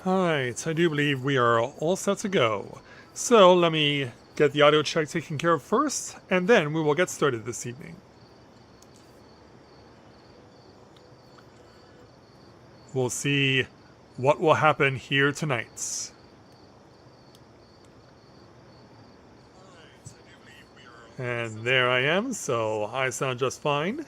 Alright, I do believe we are all set to go. So let me get the audio check taken care of first, and then we will get started this evening. We'll see what will happen here tonight. And there I am, so I sound just fine.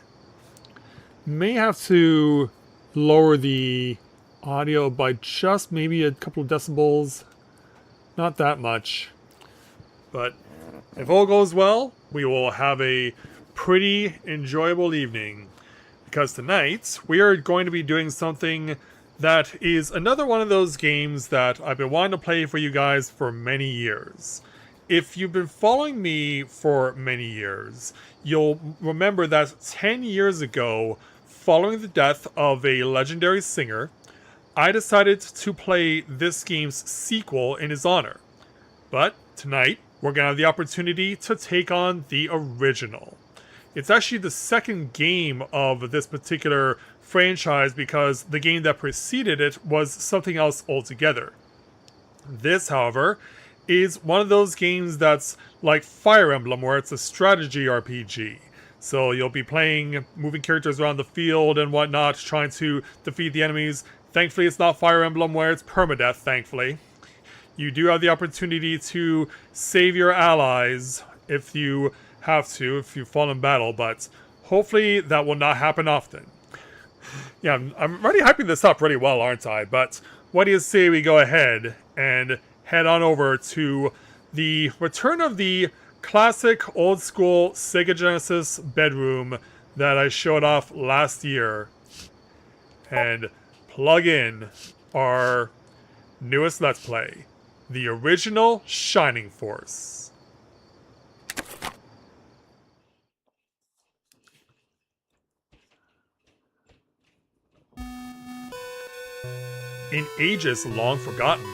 May have to lower the audio by just maybe a couple of decibels. Not that much. But if all goes well, we will have a pretty enjoyable evening. Because tonight, we are going to be doing something that is another one of those games that I've been wanting to play for you guys for many years. If you've been following me for many years, you'll remember that 10 years ago, following the death of a legendary singer, I decided to play this game's sequel in his honor. But tonight, we're going to have the opportunity to take on the original. It's actually the second game of this particular franchise because the game that preceded it was something else altogether. This, however, is one of those games that's like Fire Emblem, where it's a strategy RPG. So you'll be playing, moving characters around the field and whatnot, trying to defeat the enemies. Thankfully, it's not Fire Emblem where it's permadeath, thankfully. You do have the opportunity to save your allies if you have to, if you fall in battle, but hopefully that will not happen often. Yeah, I'm already hyping this up pretty well, aren't I? But what do you say we go ahead and head on over to the return of the classic old school Sega Genesis bedroom that I showed off last year and plug in our newest Let's Play, the original Shining Force. In ages long forgotten,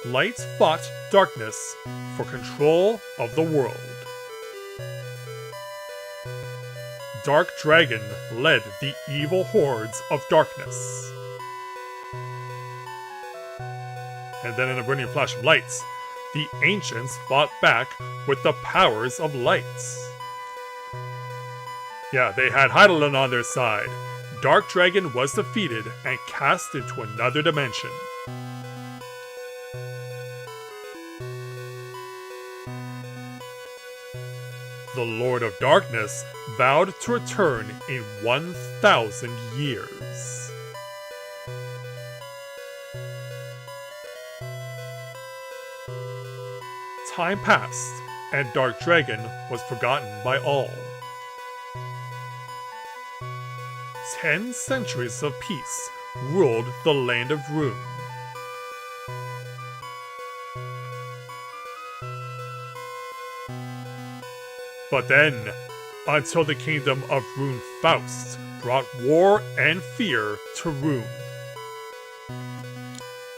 light fought darkness for control of the world. Dark Dragon led the evil hordes of darkness. And then in a brilliant flash of lights, the ancients fought back with the powers of light. Yeah, they had Heidelin on their side. Dark Dragon was defeated and cast into another dimension. The Lord of Darkness vowed to return in 1,000 years. Time passed, and Dark Dragon was forgotten by all. 10 centuries of peace ruled the land of Rune. But then, until the kingdom of Rune Faust brought war and fear to Rune.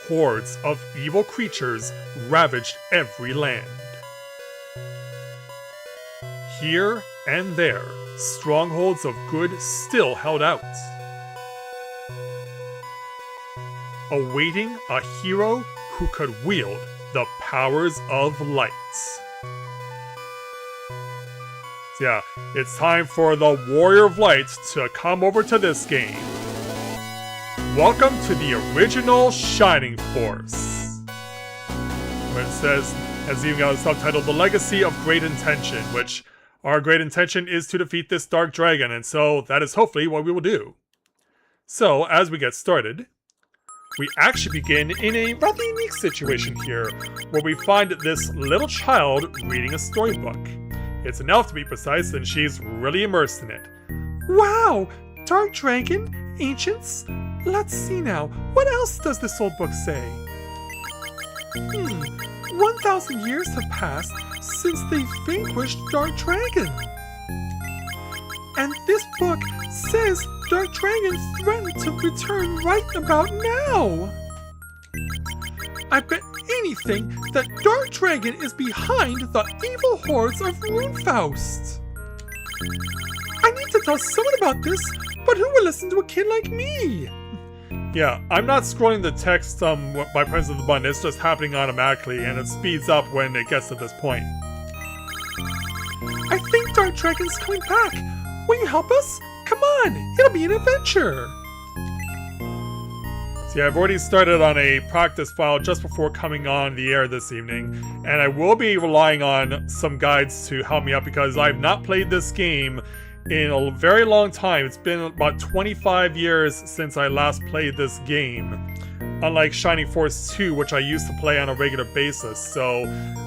Hordes of evil creatures ravaged every land. Here and there, strongholds of good still held out, awaiting a hero who could wield the powers of light. So yeah, it's time for the Warrior of Light to come over to this game. Welcome to the original Shining Force. When it says, has even got a subtitle, The Legacy of Great Intention, which our great intention is to defeat this Dark Dragon, and so that is hopefully what we will do. So, as we get started, we actually begin in a rather unique situation here, where we find this little child reading a storybook. It's an elf to be precise, and she's really immersed in it. Wow! Dark Dragon? Ancients? Let's see now, what else does this old book say? 1,000 years have passed since they vanquished Dark Dragon. And this book says Dark Dragon threatened to return right about now. I bet anything that Dark Dragon is behind the evil hordes of Rune Faust. I need to tell someone about this, but who will listen to a kid like me? Yeah, I'm not scrolling the text by pressing the button, it's just happening automatically, and it speeds up when it gets to this point. I think Dark Dragon's coming back. Will you help us? Come on, it'll be an adventure. See, I've already started on a practice file just before coming on the air this evening, and I will be relying on some guides to help me out because I've not played this game in a very long time. It's been about 25 years since I last played this game. unlike Shining Force 2, which I used to play on a regular basis. So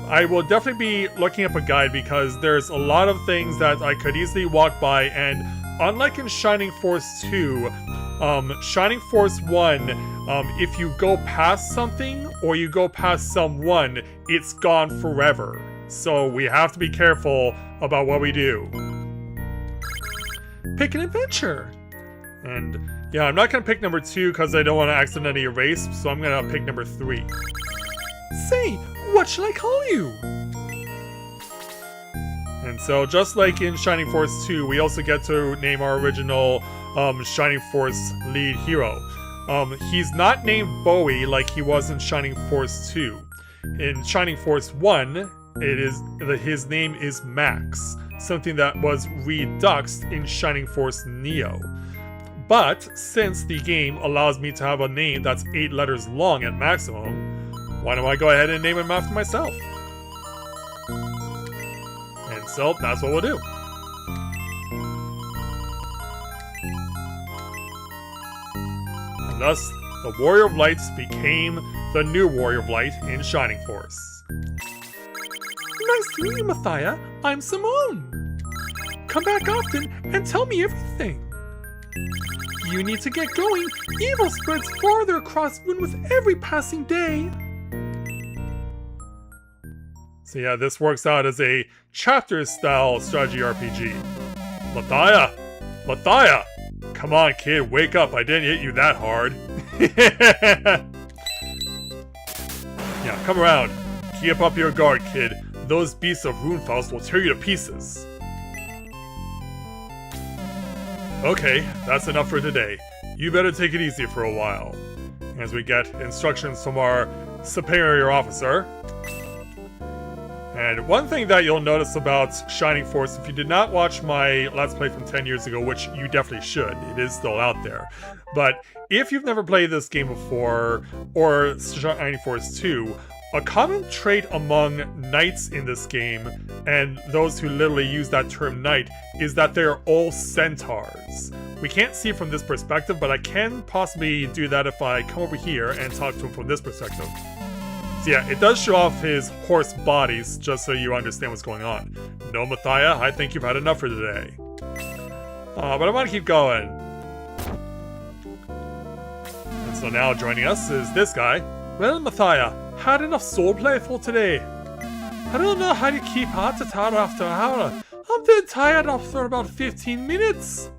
I will definitely be looking up a guide because there's a lot of things that I could easily walk by, and unlike in Shining Force 2, Shining Force 1, if you go past something or you go past someone, it's gone forever. So we have to be careful about what we do. Pick an adventure. And yeah, I'm not going to pick number 2 because I don't want to accidentally erase, so I'm going to pick number 3. Say, what shall I call you? And so just like in Shining Force 2, we also get to name our original Shining Force lead hero. He's not named Bowie like he was in Shining Force 2. In Shining Force 1, his name is Max, something that was reduxed in Shining Force Neo. But since the game allows me to have a name that's 8 letters long at maximum, why don't I go ahead and name him after myself? And so that's what we'll do. And thus, the Warrior of Lights became the new Warrior of Light in Shining Force. Nice to meet you, Mathia. I'm Simone. Come back often and tell me everything. You need to get going. Evil spreads farther across Moon with every passing day. So yeah, this works out as a chapter-style strategy RPG. Mathia! Mathia! Come on, kid, wake up. I didn't hit you that hard. Yeah, come around. Keep up your guard, kid. Those beasts of Runefaust will tear you to pieces. Okay, that's enough for today. You better take it easy for a while. As we get instructions from our superior officer. And one thing that you'll notice about Shining Force, if you did not watch my Let's Play from 10 years ago, which you definitely should, it is still out there. But if you've never played this game before, or Shining Force 2, a common trait among knights in this game, and those who literally use that term knight, is that they're all centaurs. We can't see from this perspective, but I can possibly do that if I come over here and talk to him from this perspective. So yeah, it does show off his horse bodies, just so you understand what's going on. No, Mathia, I think you've had enough for today. But I want to keep going. And so now joining us is this guy. Well, Mathia, had enough swordplay for today. I don't know how to keep up at hour after hour. I'm dead tired after about 15 minutes.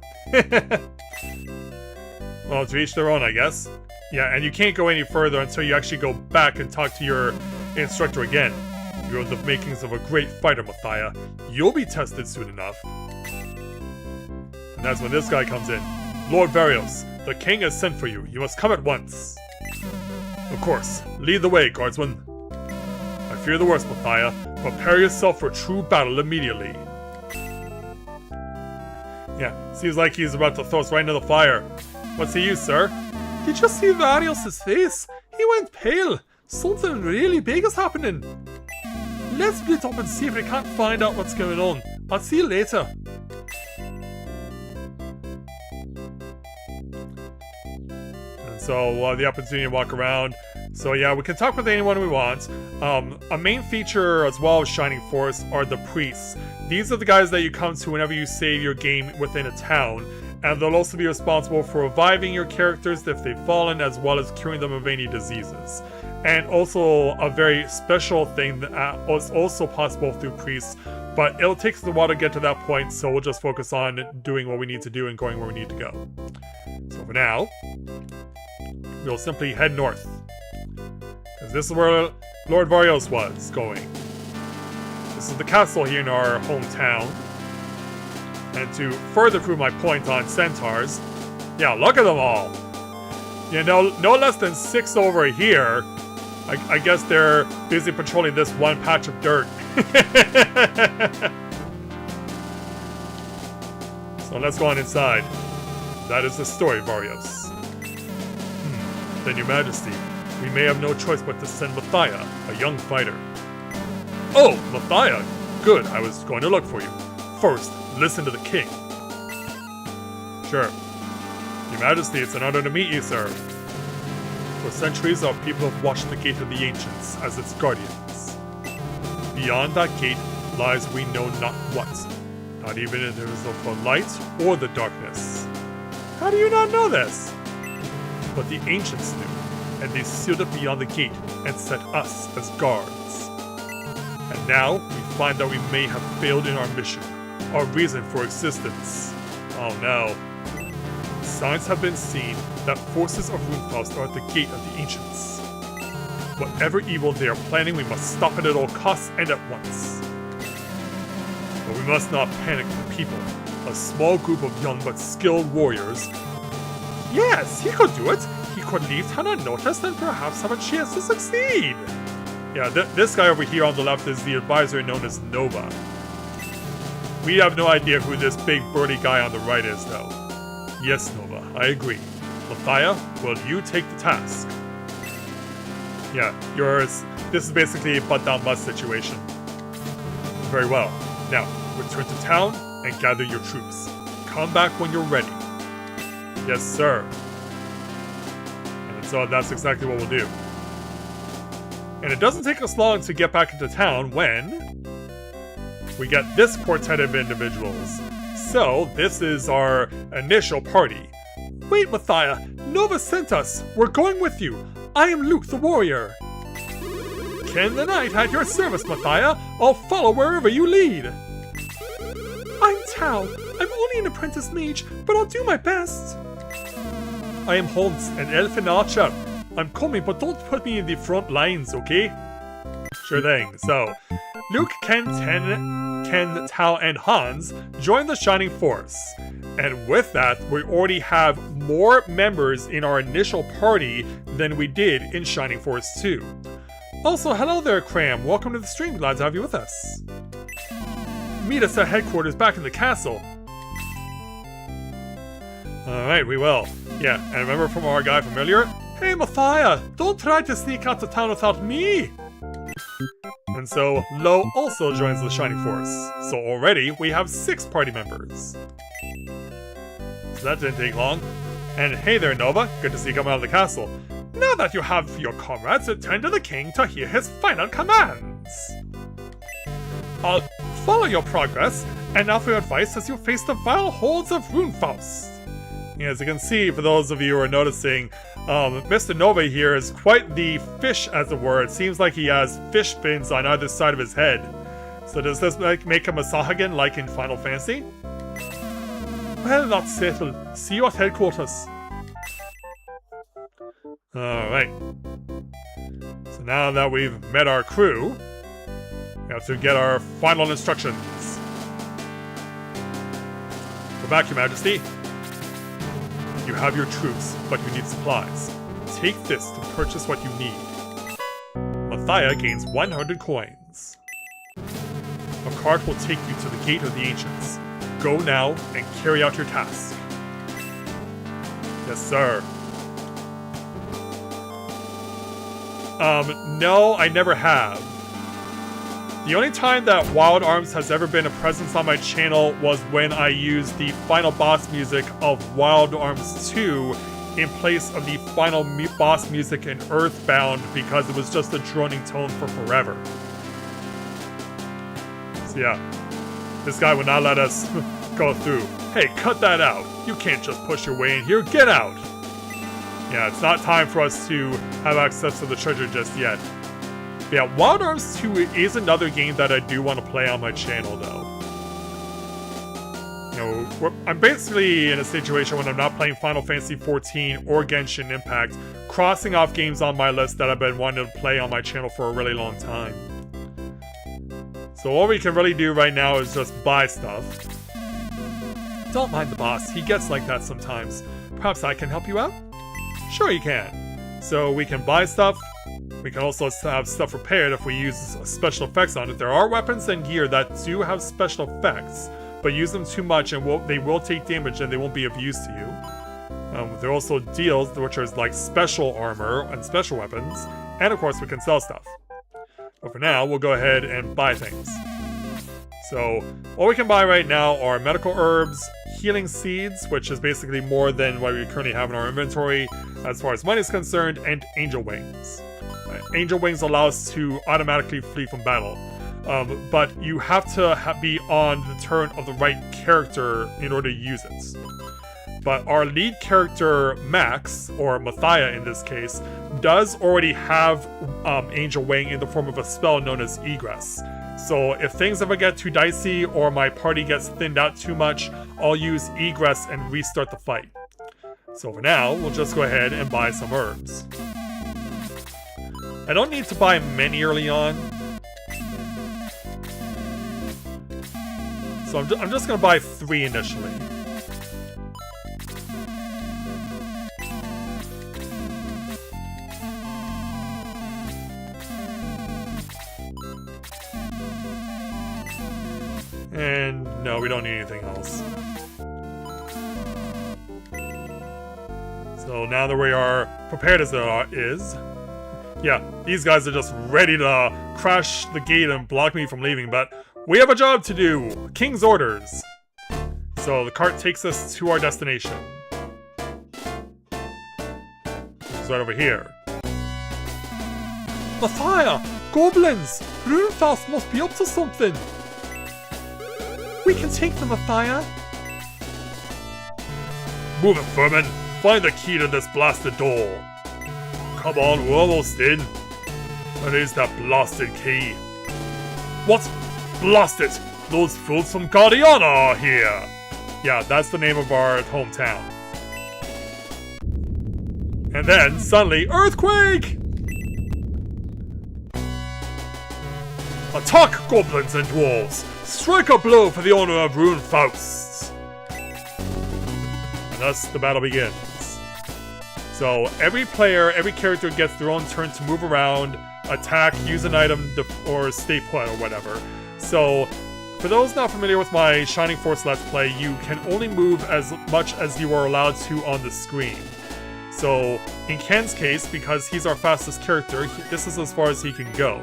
Well, to each their own, I guess. Yeah, and you can't go any further until you actually go back and talk to your instructor again. You're the makings of a great fighter, Mathia. You'll be tested soon enough. And that's when this guy comes in. Lord Varios, the king has sent for you. You must come at once. Of course, lead the way, guardsman. I fear the worst, Mathia. Prepare yourself for true battle immediately. Yeah, seems like he's about to throw us right into the fire. What's he use, sir? Did you see Varios' face? He went pale. Something really big is happening. Let's split up and see if we can't find out what's going on. I'll see you later. And so we'll have the opportunity to walk around. So yeah, we can talk with anyone we want. A main feature as well as Shining Force are the priests. These are the guys that you come to whenever you save your game within a town. And they'll also be responsible for reviving your characters if they've fallen, as well as curing them of any diseases. And also a very special thing that is also possible through priests, but it'll take us a while to get to that point, so we'll just focus on doing what we need to do and going where we need to go. So for now, we'll simply head north, because this is where Lord Varios was going. This is the castle here in our hometown. And to further prove my point on centaurs, yeah, look at them all. You know, no less than 6 over here. I guess they're busy patrolling this one patch of dirt. So let's go on inside. That is the story, Varios. Then, Your Majesty, we may have no choice but to send Mathia, a young fighter. Oh, Mathia! Good, I was going to look for you. First, listen to the king. Sure. Your Majesty, it's an honor to meet you, sir. For For centuries, our people have watched the Gate of the Ancients as its guardians. Beyond that gate lies we know not what, not even if there is the light or the darkness. How do you not know this? But the ancients knew, and they sealed it beyond the gate and set us as guards. And now we find that we may have failed in our mission, our reason for existence. Oh no. Signs have been seen that forces of Runefaust are at the gate of the ancients. Whatever evil they are planning, we must stop it at all costs and at once. But we must not panic the people. A small group of young but skilled warriors. Yes, he could do it. He could leave town unnoticed and perhaps have a chance to succeed. Yeah, this guy over here on the left is the advisor known as Nova. We have no idea who this big burly guy on the right is, though. Yes, Nova, I agree. Mathia, will you take the task? Yeah, this is basically a butt-down-bus situation. Very well. Now, return to town and gather your troops. Come back when you're ready. Yes, sir. And so that's exactly what we'll do. And it doesn't take us long to get back into town when we get this quartet of individuals. So, this is our initial party. Wait, Mathia! Nova sent us! We're going with you! I am Luke the warrior! Ken the knight at your service, Mathia! I'll follow wherever you lead! I'm Tao. I'm only an apprentice mage, but I'll do my best! I am Holmes, an elfin archer. I'm coming, but don't put me in the front lines, okay? Sure thing. So, Luke, Ken, Tao, and Hans join the Shining Force. And with that, we already have more members in our initial party than we did in Shining Force 2. Also, hello there, Cram. Welcome to the stream. Glad to have you with us. Meet us at headquarters back in the castle. Alright, we will. Yeah, and remember from our guy from earlier? Hey, Mathia, don't try to sneak out of town without me! And so, Lo also joins the Shining Force. So already, we have 6 party members. So that didn't take long. And hey there, Nova. Good to see you come out of the castle. Now that you have your comrades, return to the king to hear his final commands. I'll follow your progress, and offer advice as you face the vile holds of Runefaust. As you can see, for those of you who are noticing, Mr. Nova here is quite the fish, as it were. It seems like he has fish fins on either side of his head. So does this make him a Sahuagin like in Final Fantasy? Well, that's settled. See you at headquarters. Alright. So now that we've met our crew, we have to get our final instructions. Go back, Your Majesty. You have your troops, but you need supplies. Take this to purchase what you need. Mathia gains 100 coins. A cart will take you to the Gate of the Ancients. Go now and carry out your task. Yes, sir. No, I never have. The only time that Wild Arms has ever been a presence on my channel was when I used the final boss music of Wild Arms 2 in place of the final boss music in Earthbound because it was just a droning tone for forever. So yeah, this guy would not let us go through. Hey, cut that out. You can't just push your way in here. Get out. Yeah, it's not time for us to have access to the treasure just yet. Yeah, Wild Arms 2 is another game that I do want to play on my channel, though. You know, I'm basically in a situation when I'm not playing Final Fantasy XIV or Genshin Impact, crossing off games on my list that I've been wanting to play on my channel for a really long time. So all we can really do right now is just buy stuff. Don't mind the boss, he gets like that sometimes. Perhaps I can help you out? Sure you can. So we can buy stuff. We can also have stuff repaired if we use special effects on it. There are weapons and gear that do have special effects, but use them too much and they will take damage and they won't be of use to you. There are also deals, which are like special armor and special weapons, and of course we can sell stuff. But for now, we'll go ahead and buy things. So, what we can buy right now are medical herbs, healing seeds, which is basically more than what we currently have in our inventory, as far as money is concerned, and Angel Wings. Angel Wings allow us to automatically flee from battle. But you have to be on the turn of the right character in order to use it. But our lead character, Max, or Mathia in this case, does already have Angel Wing in the form of a spell known as Egress. So if things ever get too dicey or my party gets thinned out too much, I'll use Egress and restart the fight. So for now, we'll just go ahead and buy some herbs. I don't need to buy many early on. So I'm just going to buy 3 initially. And no, we don't need anything else. So now that we are prepared as it is, yeah, these guys are just ready to crash the gate and block me from leaving, but we have a job to do! King's orders! So the cart takes us to our destination. It's right over here. Mathia! Goblins! Runefaust must be up to something! We can take them, Mathia! Move it, Furman! Find the key to this blasted door! Come on, we're almost in! Where is that blasted key? What? Blast it! Those fools from Guardiana are here! Yeah, that's the name of our hometown. And then, suddenly, earthquake! Attack, goblins and dwarves! Strike a blow for the owner of Runefaust! And thus, the battle begins. So, every player, every character gets their own turn to move around, attack, use an item, or stay put, or whatever. So, for those not familiar with my Shining Force Let's Play, you can only move as much as you are allowed to on the screen. So, in Ken's case, because he's our fastest character, this is as far as he can go.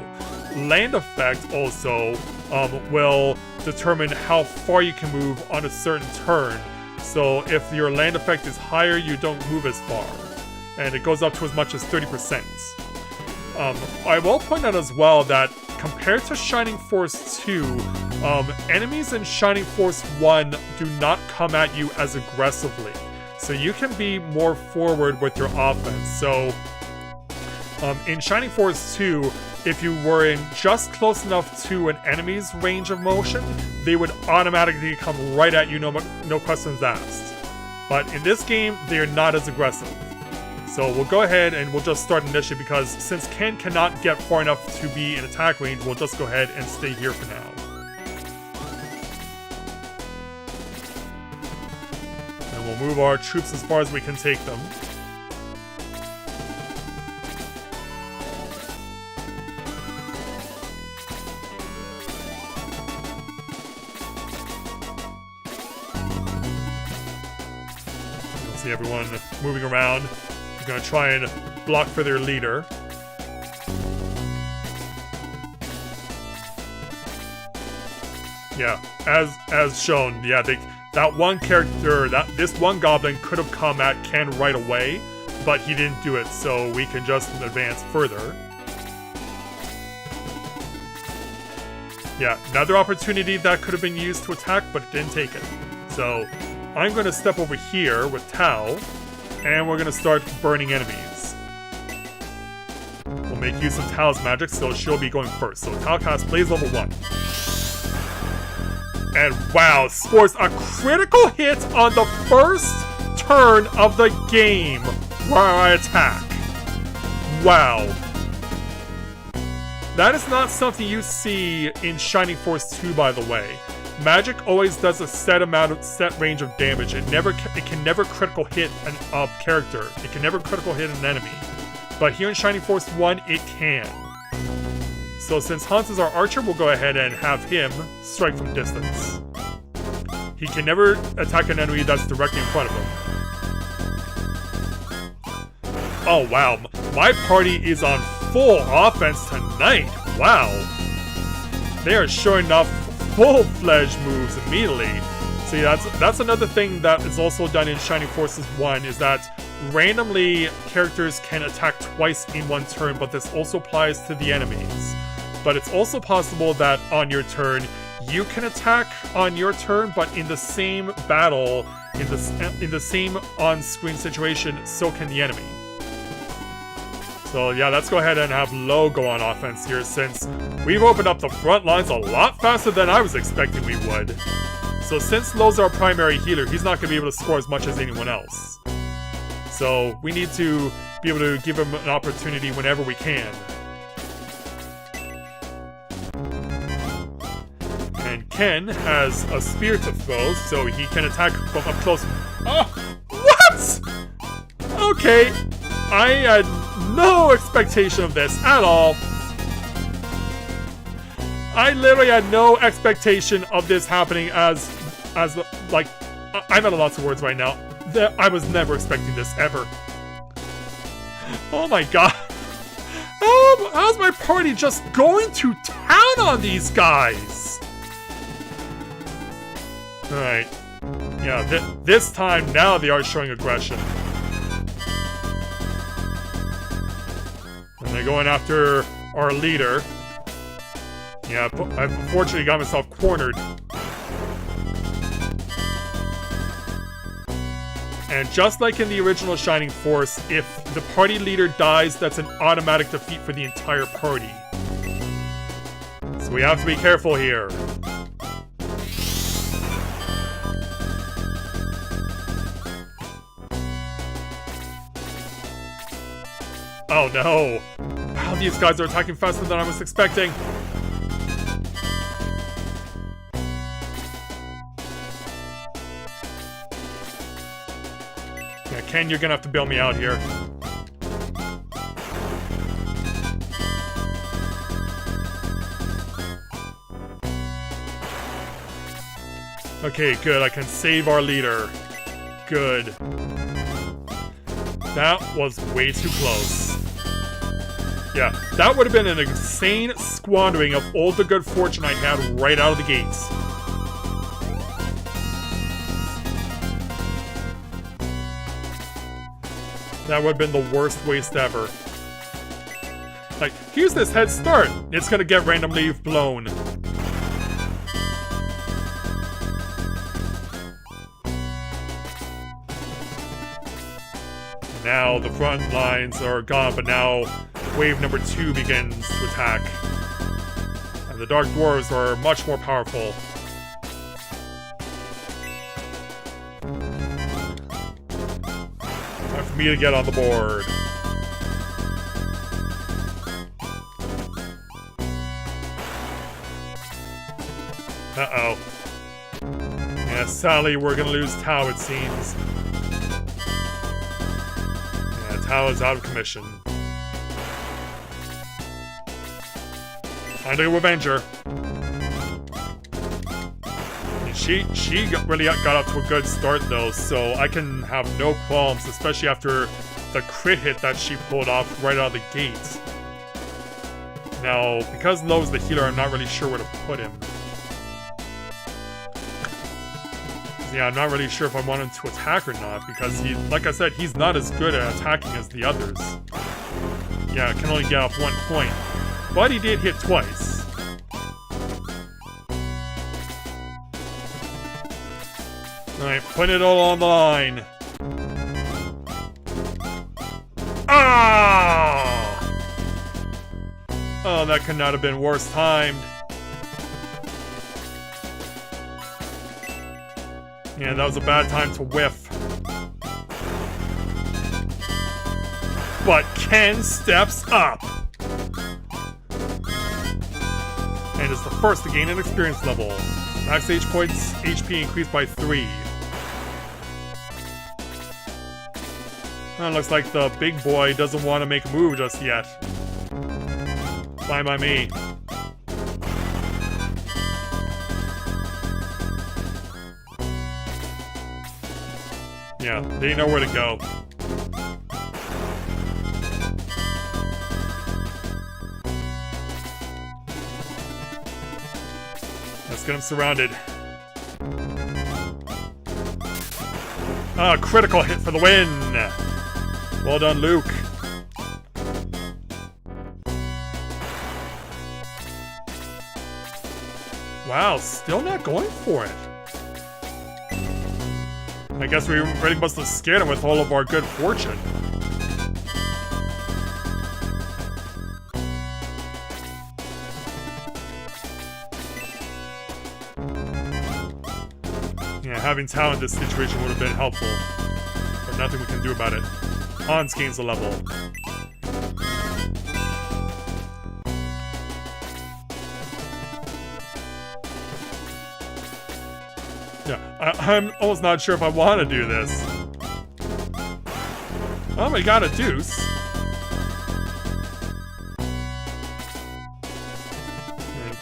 Land effect also will determine how far you can move on a certain turn. So, if your land effect is higher, you don't move as far. And it goes up to as much as 30%. I will point out as well that compared to Shining Force 2, enemies in Shining Force 1 do not come at you as aggressively. So you can be more forward with your offense. So in Shining Force 2, if you were in just close enough to an enemy's range of motion, they would automatically come right at you, no questions asked. But in this game, they are not as aggressive. So we'll go ahead and we'll just start initiative because since Ken cannot get far enough to be in attack range, we'll just go ahead and stay here for now. And we'll move our troops as far as we can take them. You'll see everyone moving around. Gonna try and block for their leader. Yeah, as shown, yeah, that one character, this one goblin could have come at Ken right away, but he didn't do it, so we can just advance further. Yeah, another opportunity that could have been used to attack, but it didn't take it. So I'm gonna step over here with Tao. And we're gonna start burning enemies. We'll make use of Tao's magic, so she'll be going first. So Tao casts Blaze level 1. And wow, scores a critical hit on the first turn of the game where I attack. Wow. That is not something you see in Shining Force 2, by the way. Magic always does a set range of damage. It can never critical hit a character. It can never critical hit an enemy. But here in Shining Force 1, it can. So since Hans is our archer, we'll go ahead and have him strike from distance. He can never attack an enemy that's directly in front of him. Oh wow, my party is on full offense tonight. Wow. They are showing enough full-fledged moves immediately. See, that's another thing that is also done in Shining Forces 1, is that randomly characters can attack twice in one turn, but this also applies to the enemies. But it's also possible that on your turn, you can attack on your turn, but in the same battle, in the same on-screen situation, so can the enemy. So yeah, let's go ahead and have Lo go on offense here, since we've opened up the front lines a lot faster than I was expecting we would. So since Lo's our primary healer, he's not going to be able to score as much as anyone else. So we need to be able to give him an opportunity whenever we can. And Ken has a spear to throw, so he can attack from up close. Oh, what? Okay, I had no expectation of this at all. I literally had no expectation of this happening as like, I'm at a lots of words right now. I was never expecting this, ever. Oh my god. How's my party just going to town on these guys? Alright. Yeah, this time, now they are showing aggression. And they're going after our leader. Yeah, I've unfortunately got myself cornered. And just like in the original Shining Force, if the party leader dies, that's an automatic defeat for the entire party. So we have to be careful here. Oh no! Wow, these guys are attacking faster than I was expecting. Yeah, Ken, you're gonna have to bail me out here. Okay, good. I can save our leader. Good. That was way too close. Yeah, that would have been an insane squandering of all the good fortune I had right out of the gates. That would have been the worst waste ever. Like, here's this head start. It's gonna get randomly blown. Now the front lines are gone, but now wave number 2 begins to attack. And the Dark Dwarves are much more powerful. Time for me to get on the board. Uh-oh. Yeah, sadly, we're gonna lose Tao, it seems. Tao is out of commission. Time to go avenge her. And she really got up to a good start though, so I can have no qualms, especially after the crit hit that she pulled off right out of the gate. Now, because Lo's the healer, I'm not really sure where to put him. Yeah, I'm not really sure if I want him to attack or not, because he, like I said, he's not as good at attacking as the others. Yeah, can only get off 1 point. But he did hit twice. Alright, putting it all on the line. Ah! Oh, that could not have been worse timed. Yeah, that was a bad time to whiff. But Ken steps up! And is the first to gain an experience level. Max H points, HP increased by 3. Looks like the big boy doesn't want to make a move just yet. Fine by me. Yeah, they know where to go. Let's get him surrounded. Critical hit for the win! Well done, Luke. Wow, still not going for it. I guess we really must have scared him with all of our good fortune. Yeah, having Tao in this situation would have been helpful. But nothing we can do about it. Hans gains a level. Yeah, I'm almost not sure if I want to do this. Oh, we got a deuce. And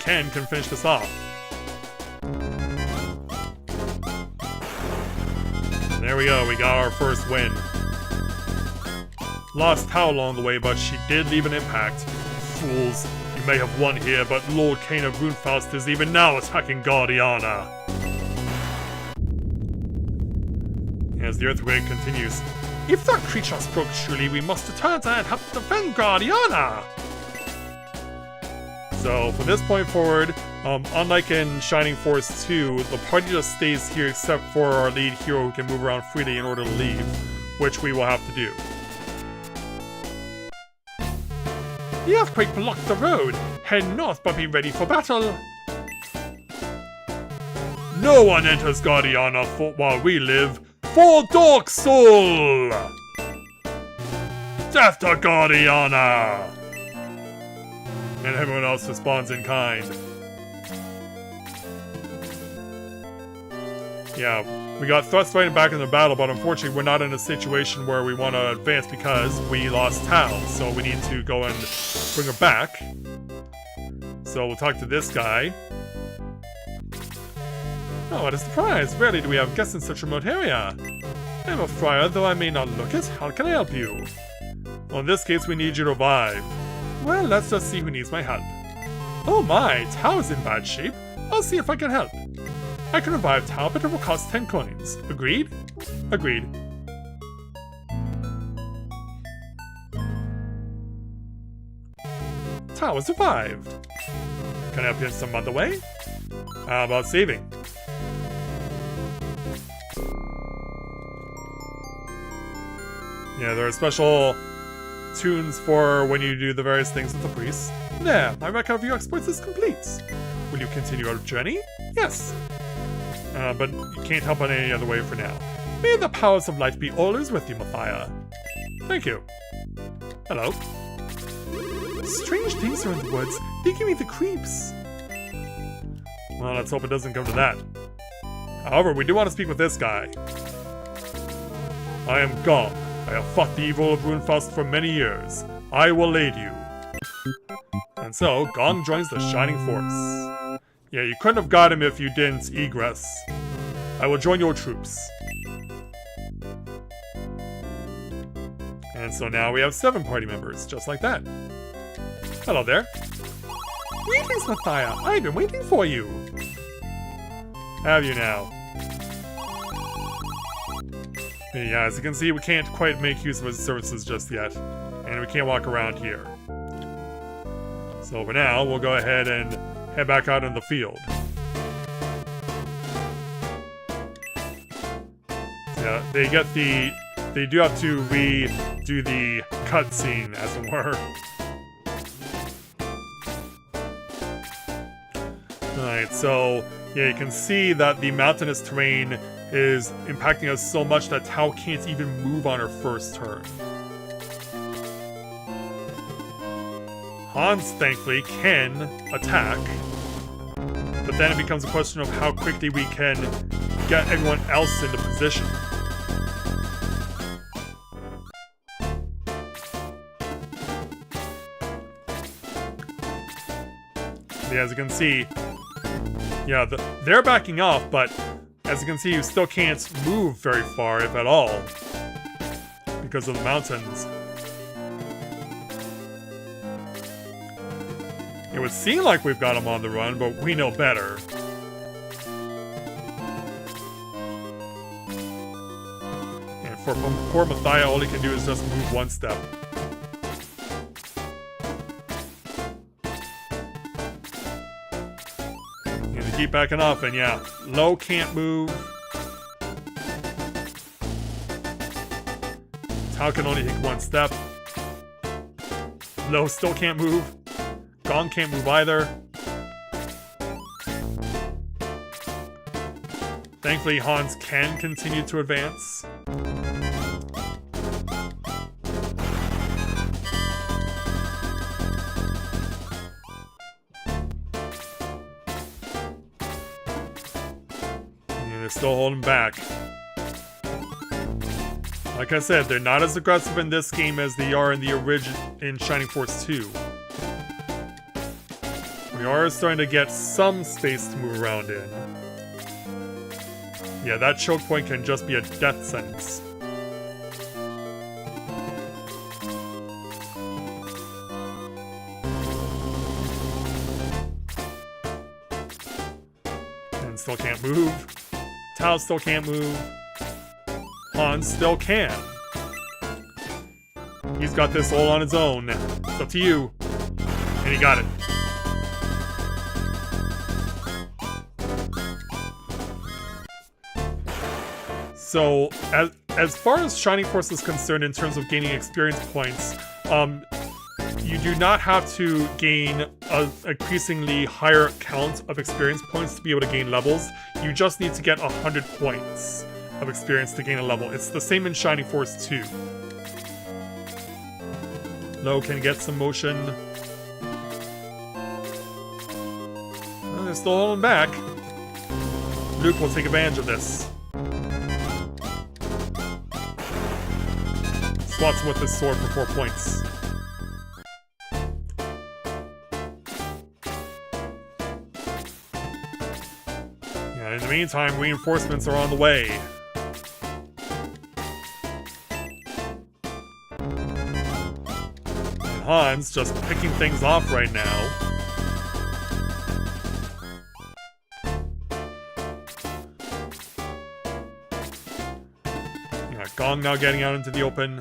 Ken can finish this off. There we go, we got our first win. Lost Tao along the way, but she did leave an impact. Fools, you may have won here, but Lord Kane of Runefaust is even now attacking Guardiana. As the earthquake continues. If that creature spoke truly, we must return and help defend Guardiana! So, from this point forward, unlike in Shining Force 2, the party just stays here except for our lead hero who can move around freely in order to leave, which we will have to do. The earthquake blocked the road. Head north but be ready for battle. No one enters Guardiana while we live. For Dark Soul! Death to Guardiana! And everyone else responds in kind. Yeah, we got thrust right back in the battle, but unfortunately we're not in a situation where we want to advance because we lost Tao, so we need to go and bring her back. So we'll talk to this guy. Oh, what a surprise! Rarely do we have guests in such a remote area. I'm a friar, though I may not look it. How can I help you? Well, in this case, we need you to revive. Well, let's just see who needs my help. Oh my, Tao is in bad shape. I'll see if I can help. I can revive Tao, but it will cost 10 coins. Agreed? Agreed. Tao is revived. Can I help you in some other way? How about saving? Yeah, there are special tunes for when you do the various things with the priests. There, my record of your exploits is complete. Will you continue your journey? Yes. But you can't help in any other way for now. May the powers of light be always with you, Mathia. Thank you. Hello. Strange things are in the woods. They give me the creeps. Well, let's hope it doesn't come to that. However, we do want to speak with this guy. I am Gong. I have fought the evil of Runefaust for many years. I will aid you. And so, Gong joins the Shining Force. Yeah, you couldn't have got him if you didn't egress. I will join your troops. And so now we have 7 party members, just like that. Hello there. Greetings, Mathia. I've been waiting for you. Have you now? Yeah, as you can see, we can't quite make use of his services just yet. And we can't walk around here. So for now, we'll go ahead and head back out in the field. Yeah, they do have to redo the cutscene, as it were. Alright, so yeah, you can see that the mountainous terrain is impacting us so much that Tao can't even move on her first turn. Hans, thankfully, can attack, but then it becomes a question of how quickly we can get everyone else into position. Yeah, as you can see, yeah, they're backing off, but as you can see, you still can't move very far, if at all, because of the mountains. It would seem like we've got them on the run, but we know better. for poor Mathia, all he can do is just move one step. And to keep backing up, and yeah, Low can't move. Tao can only take one step. Low still can't move. Gong can't move either. Thankfully, Hans can continue to advance. And they're still holding back. Like I said, they're not as aggressive in this game as they are in the in Shining Force 2. We are starting to get some space to move around in. Yeah, that choke point can just be a death sentence. And still can't move. Tao still can't move. Hans still can. He's got this all on his own. It's up to you. And he got it. So, as far as Shining Force is concerned in terms of gaining experience points, you do not have to gain an increasingly higher count of experience points to be able to gain levels. You just need to get 100 points of experience to gain a level. It's the same in Shining Force 2. Low can get some motion. Well, they're still holding back. Luke will take advantage of this. Swats with his sword for 4 points. Yeah, in the meantime, reinforcements are on the way. And Hans just picking things off right now. Yeah, Gong now getting out into the open.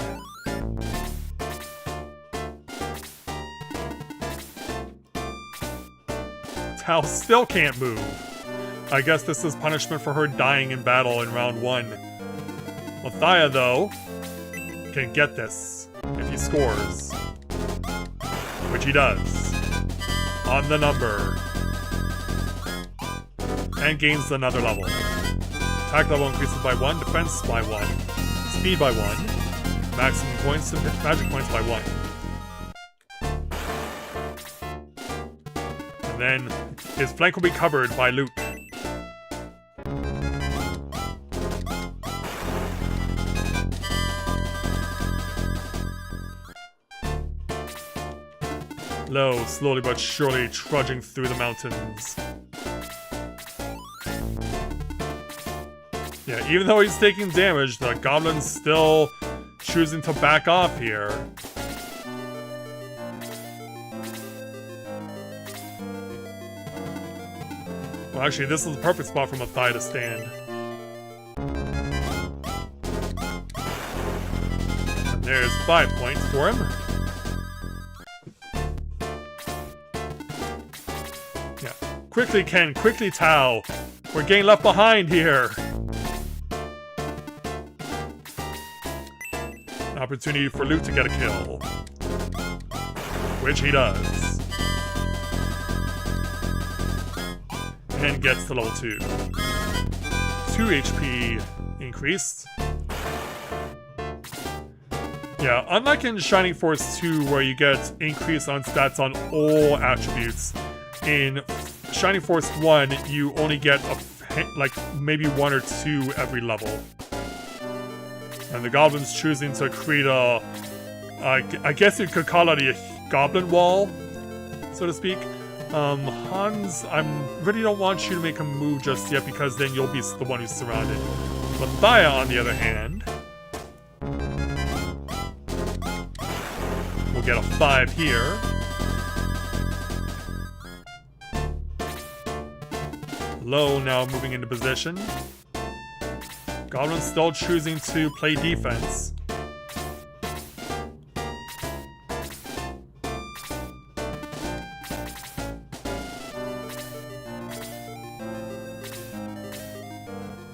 Tao still can't move. I guess this is punishment for her dying in battle in round 1. Mathia, though, can get this if he scores. Which he does. On the number. And gains another level. Attack level increases by 1, defense by 1, speed by 1, maximum points and magic points by 1. And then his flank will be covered by Luke. Low, slowly but surely trudging through the mountains. Yeah, even though he's taking damage, the goblin's still choosing to back off here. Well, actually, this is the perfect spot for Mathia to stand. And there's 5 points for him. Yeah. Quickly, Ken. Quickly, Tao. We're getting left behind here. An opportunity for Luke to get a kill. Which he does. And gets to level 2. 2 HP increased. Yeah, unlike in Shining Force 2 where you get increase on stats on all attributes, in Shining Force 1 you only get like maybe 1 or 2 every level. And the goblin's choosing to create a... I guess you could call it a goblin wall, so to speak. Hans, I really don't want you to make a move just yet because then you'll be the one who's surrounded. Mathia, on the other hand, will get a 5 here. Low now moving into position. Goblin's still choosing to play defense.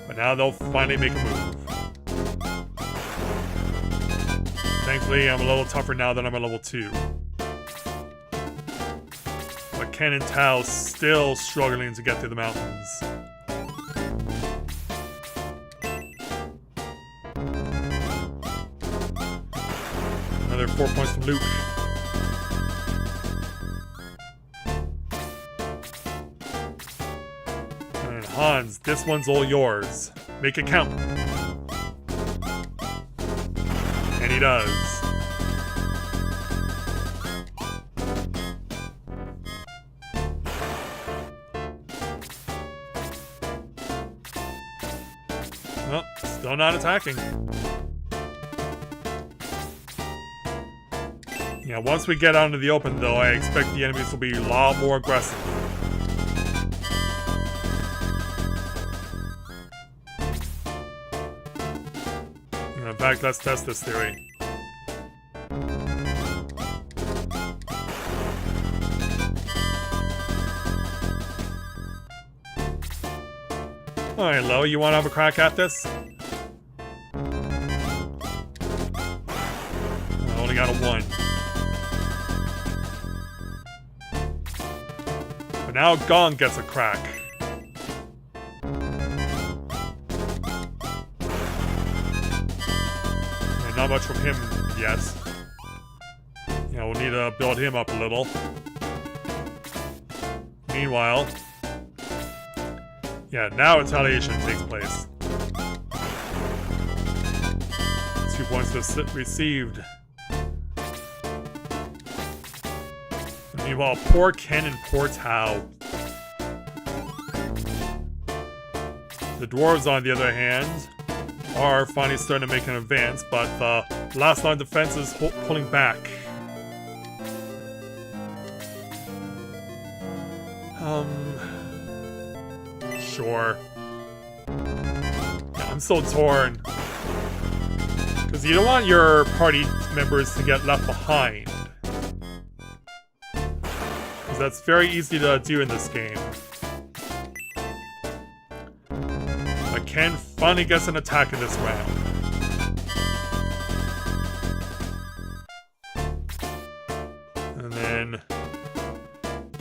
But now they'll finally make a move. Thankfully, I'm a little tougher now that I'm at level 2. But Ken and Tao still struggling to get through the mountains. Another 4 points from Luke. And Hans, this one's all yours. Make it count. And he does. Well, still not attacking. Yeah, once we get out into the open, though, I expect the enemies will be a lot more aggressive. In fact, let's test this theory. Alright, Lo, you want to have a crack at this? I only got a 1. But now Gong gets a crack. And not much from him yet. Yeah, we'll need to build him up a little. Meanwhile... yeah, now retaliation takes place. 2 points received. Meanwhile, poor Ken and poor Tao. The dwarves, on the other hand, are finally starting to make an advance, but the last line of defense is pulling back. Sure. Yeah, I'm so torn. Because you don't want your party members to get left behind. Because that's very easy to do in this game. But Ken finally gets an attack in this round. And then...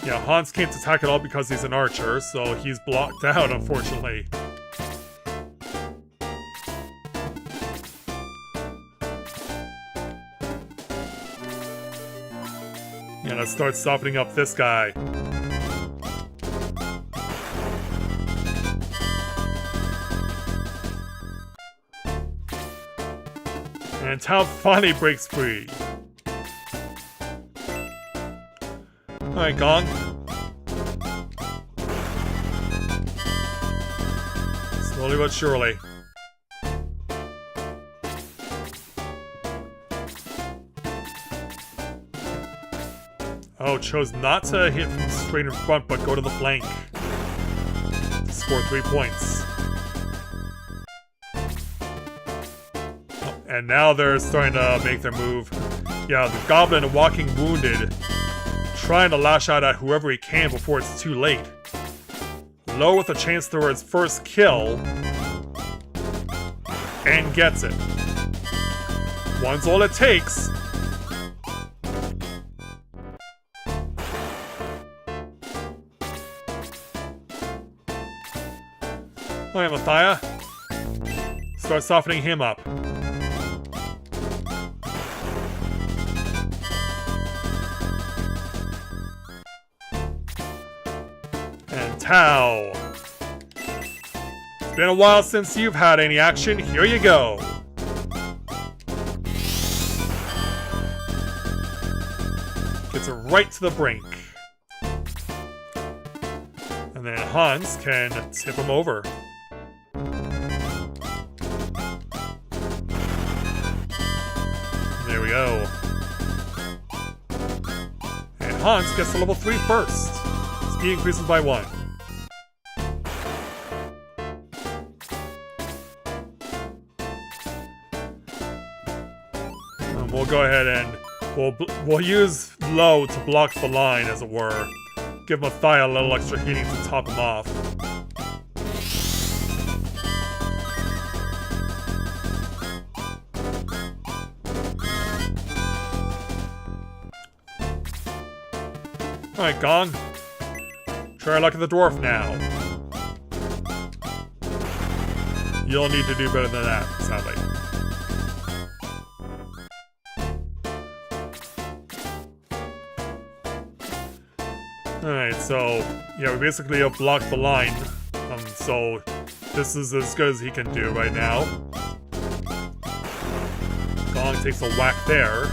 yeah, Hans can't attack at all because he's an archer, so he's blocked out, unfortunately. Yeah, let's start softening up this guy. And Tao finally breaks free. Alright, Gong. Slowly but surely. Oh, chose not to hit from straight in front, but go to the flank. To score 3 points. Oh, and now they're starting to make their move. Yeah, the goblin walking wounded, trying to lash out at whoever he can before it's too late. Lo with a chance for his first kill, and gets it. One's all it takes. Alright, Mathia. Start softening him up. And Tao. It's been a while since you've had any action. Here you go. Gets it right to the brink. And then Hans can tip him over. There we go. And Hans gets to level 3 first. Speed increases by 1. go ahead and we'll use low to block the line, as it were. Give Mathia a little extra heating to top him off. Alright, Gong. Try our luck at the dwarf now. You'll need to do better than that, sadly. Alright, so yeah, we basically have blocked the line. So this is as good as he can do right now. Gong takes a whack there.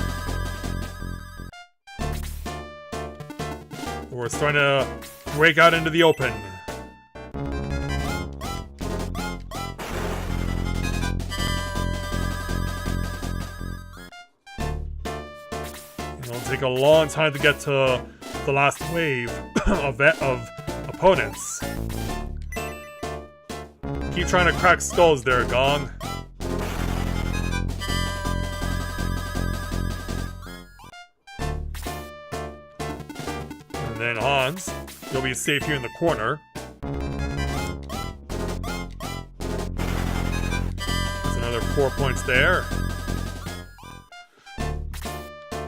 We're starting to break out into the open. It'll take a long time to get to the last wave of opponents. Keep trying to crack skulls there, Gong. And then Hans, you'll be safe here in the corner. That's another 4 points there.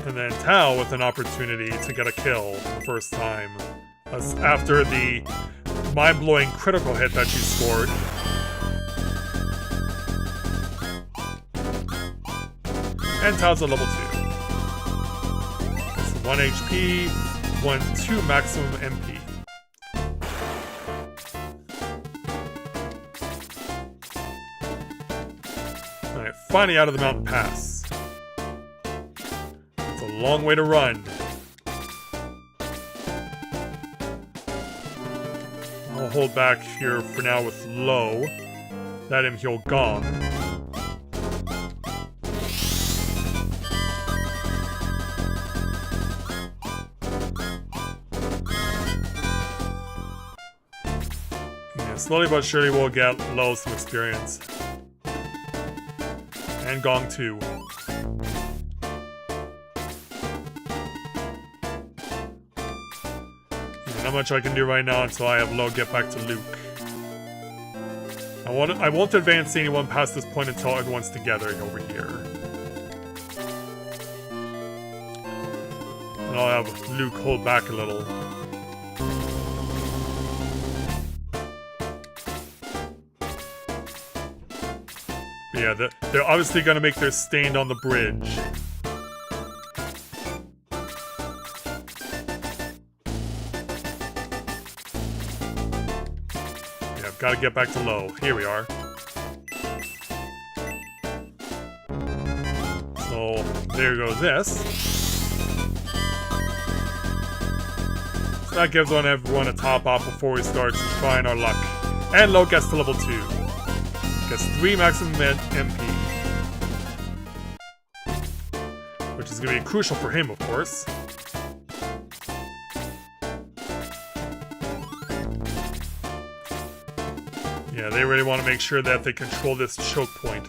And then Tao with an opportunity to get a kill the first time. After the mind-blowing critical hit that she scored. And Tao's at level 2. It's 1 HP, 2 maximum MP. Alright, finally out of the mountain pass. It's a long way to run. I'll hold back here for now with low. Let him heal Gong. Slowly but surely we'll get low some experience. And Gong too. Not much I can do right now until I have low get back to Luke. I won't advance anyone past this point until everyone's together over here. And I'll have Luke hold back a little. Yeah, they're obviously going to make their stand on the bridge. Yeah, I've got to get back to low. Here we are. So, there goes this. So that gives everyone a top off before we start trying our luck. And low gets to level 2. Gets 3 maximum MP. Which is going to be crucial for him, of course. Yeah, they really want to make sure that they control this choke point.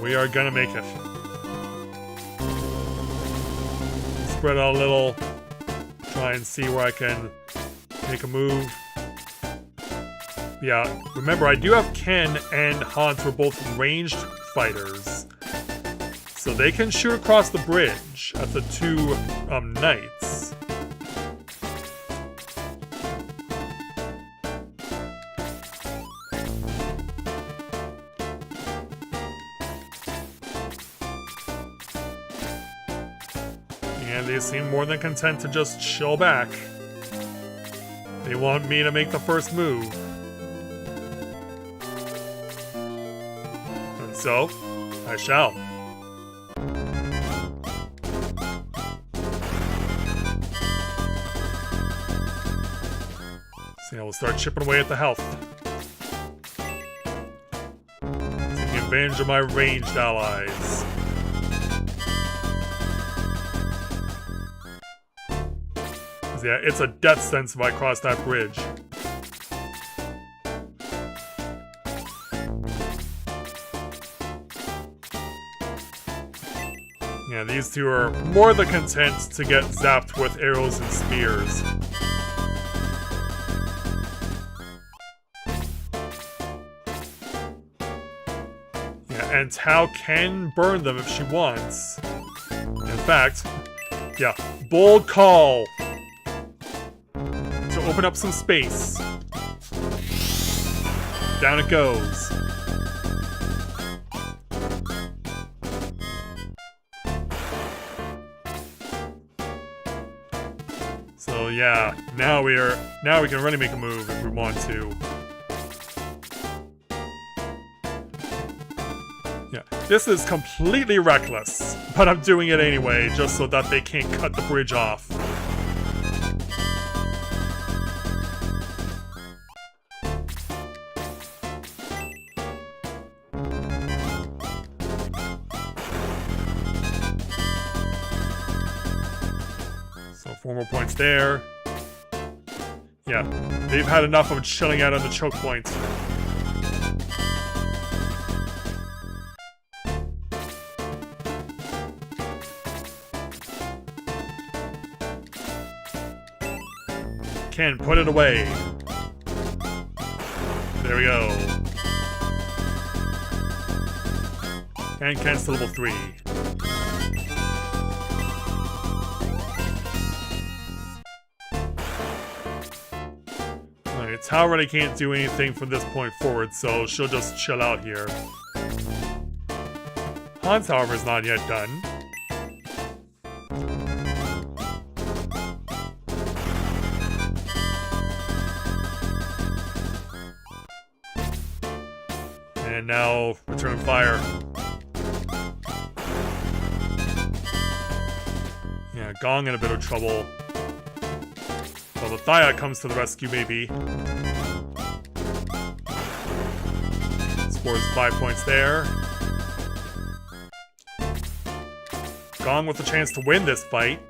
We are gonna make it. Spread out a little. Try and see where I can make a move. Yeah, remember I do have Ken and Hans who are both ranged fighters. So they can shoot across the bridge at the two knights. And they seem more than content to just chill back. They want me to make the first move. And so, I shall. So yeah, we'll start chipping away at the health. Taking advantage of my ranged allies. Yeah, it's a death sentence if I cross that bridge. Yeah, these two are more than content to get zapped with arrows and spears. Yeah, and Tao can burn them if she wants. In fact, yeah, bold call to open up some space. Down it goes. So yeah, now we can really make a move if we want to. Yeah, this is completely reckless, but I'm doing it anyway, just so that they can't cut the bridge off. So 4 more points there. Yeah, they've had enough of chilling out on the choke point. Ken, put it away. There we go. And Ken's to level 3. Alright, Tao really can't do anything from this point forward, so she'll just chill out here. Hans, however, is not yet done. And now, return fire. Yeah, Gong in a bit of trouble. Well, the Thia comes to the rescue, maybe. Scores 5 points there. Gong with a chance to win this fight.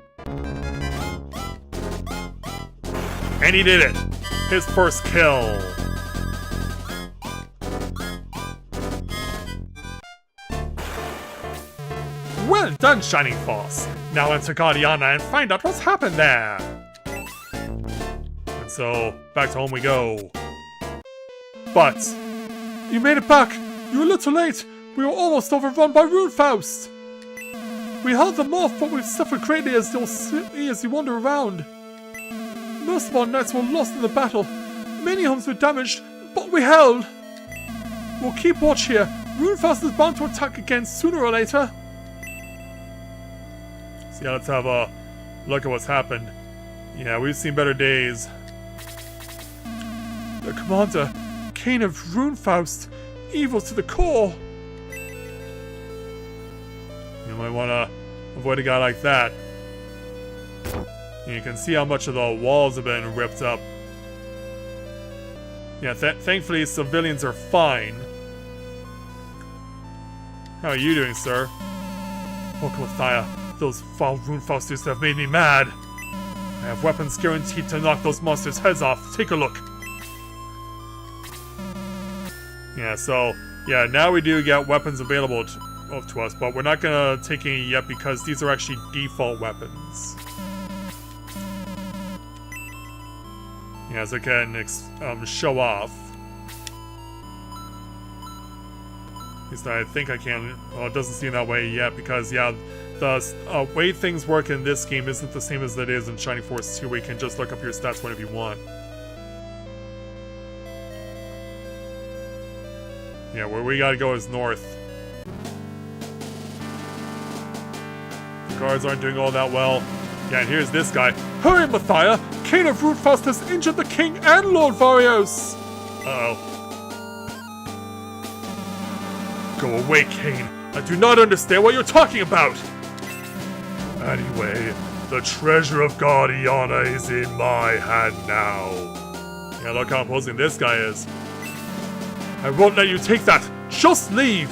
And he did it! His first kill! Well done, Shining Force! Now enter Guardiana and find out what's happened there! And so, back to home we go. But... You made it back! You were a little late! We were almost overrun by Runefaust! We held them off, but we've suffered greatly as you wander around. Most of our knights were lost in the battle. Many homes were damaged, but we held! We'll keep watch here. Runefaust is bound to attack again sooner or later. So yeah, let's have a look at what's happened. Yeah, we've seen better days. The commander, Cain of Runefaust, evil to the core. You might want to avoid a guy like that. And you can see how much of the walls have been ripped up. Yeah, thankfully civilians are fine. How are you doing, sir? Welcome, Thia. Those foul Runefausters have made me mad. I have weapons guaranteed to knock those monsters' heads off. Take a look. Yeah, so, yeah, now we do get weapons available to us, but we're not gonna take any yet because these are actually default weapons. Yeah, so I can show off. At least I think I can. Well, it doesn't seem that way yet because, yeah, the way things work in this game isn't the same as it is in Shining Force 2, where you can just look up your stats whenever you want. Yeah, where we gotta go is north. The guards aren't doing all that well. Yeah, and here's this guy. Hurry, Mathia! Cain of Runefaust has injured the king and Lord Varios! Uh-oh. Go away, Cain. I do not understand what you're talking about! Anyway, the treasure of Guardiana is in my hand now. Yeah, look how imposing this guy is. I won't let you take that! Just leave!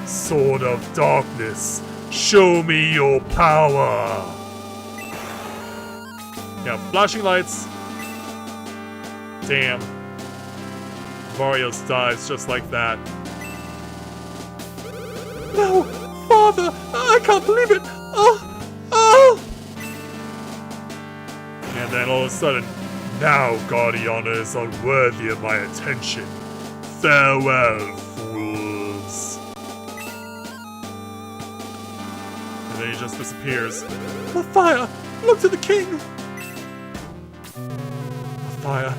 Sword of Darkness, show me your power! Yeah, flashing lights. Damn. Varios dies just like that. No! Father! I can't believe it! Oh! Oh! And then all of a sudden, now Guardiana is unworthy of my attention. Farewell, fools. And then he just disappears. Mathia! Look to the king! Mathia,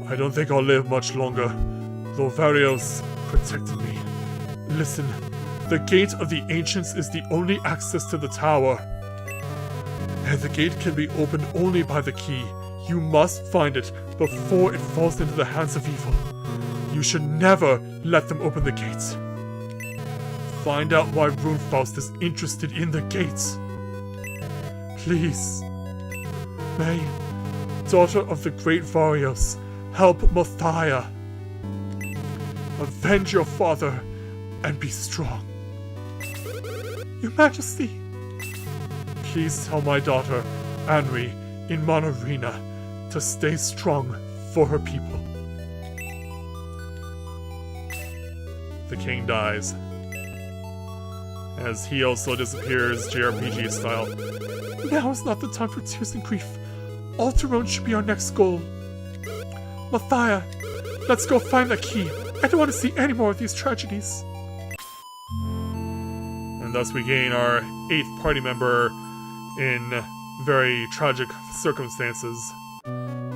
I don't think I'll live much longer, though Varios protected me. Listen, the Gate of the Ancients is the only access to the tower. And the gate can be opened only by the key. You must find it before it falls into the hands of evil. You should never let them open the gates. Find out why Runefaust is interested in the gates. Please. May, daughter of the great Varios, help Mathia. Avenge your father and be strong. Your Majesty. Please tell my daughter, Anri, in Monarena, to stay strong for her people. The king dies. As he also disappears, JRPG style. Now is not the time for tears and grief. Alterone should be our next goal. Mathia, let's go find that key. I don't want to see any more of these tragedies. And thus we gain our 8th party member in very tragic circumstances.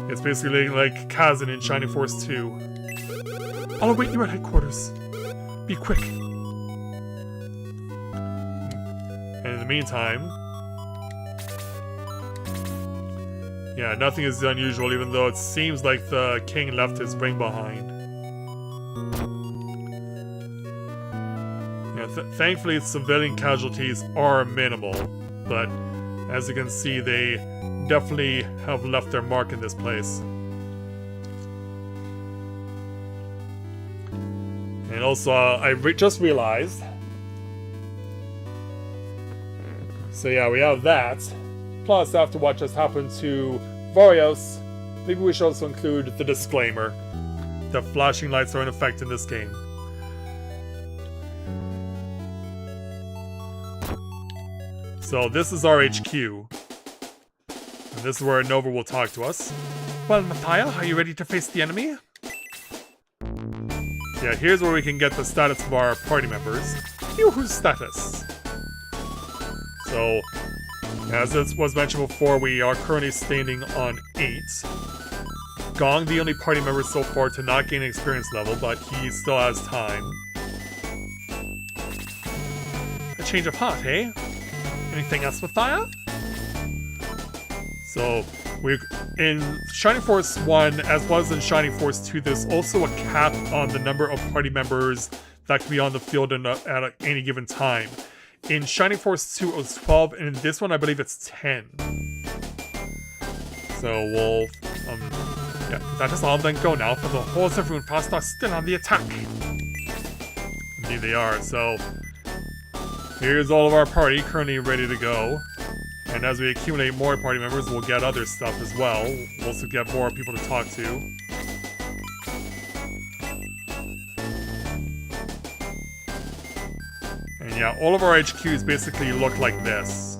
It's basically like Kazan in Shining Force 2. I'll await you at headquarters. Be quick. And in the meantime... yeah, nothing is unusual, even though it seems like the king left his ring behind. Yeah, thankfully, civilian casualties are minimal, but as you can see, they definitely have left their mark in this place. And also, I just realized... so yeah, we have that. Plus, after what just happened to Varios, maybe we should also include the disclaimer that flashing lights are in effect in this game. So this is our HQ. And this is where Nova will talk to us. Well, Mathia, are you ready to face the enemy? Yeah, here's where we can get the status of our party members. Whose status? So, as it was mentioned before, we are currently standing on 8. Gong, the only party member so far to not gain an experience level, but he still has time. A change of heart, eh? Anything else, Mathia? So, in Shining Force 1, as well as in Shining Force 2, there's also a cap on the number of party members that can be on the field at any given time. In Shining Force 2, it was 12, and in this one, I believe it's 10. So we'll, yeah, that is all, then go now, for the hordes of Runefaust are still on the attack. Indeed they are, so here's all of our party currently ready to go. And as we accumulate more party members, we'll get other stuff as well. We'll also get more people to talk to. And yeah, all of our HQs basically look like this.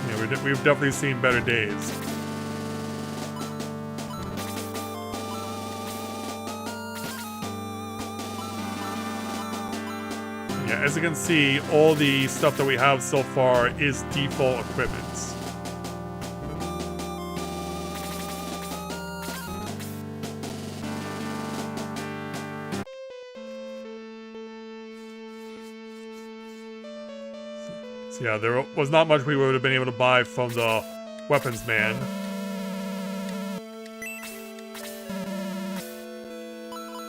Yeah, we've definitely seen better days. Yeah, as you can see, all the stuff that we have so far is default equipment. So yeah, there was not much we would have been able to buy from the weapons man.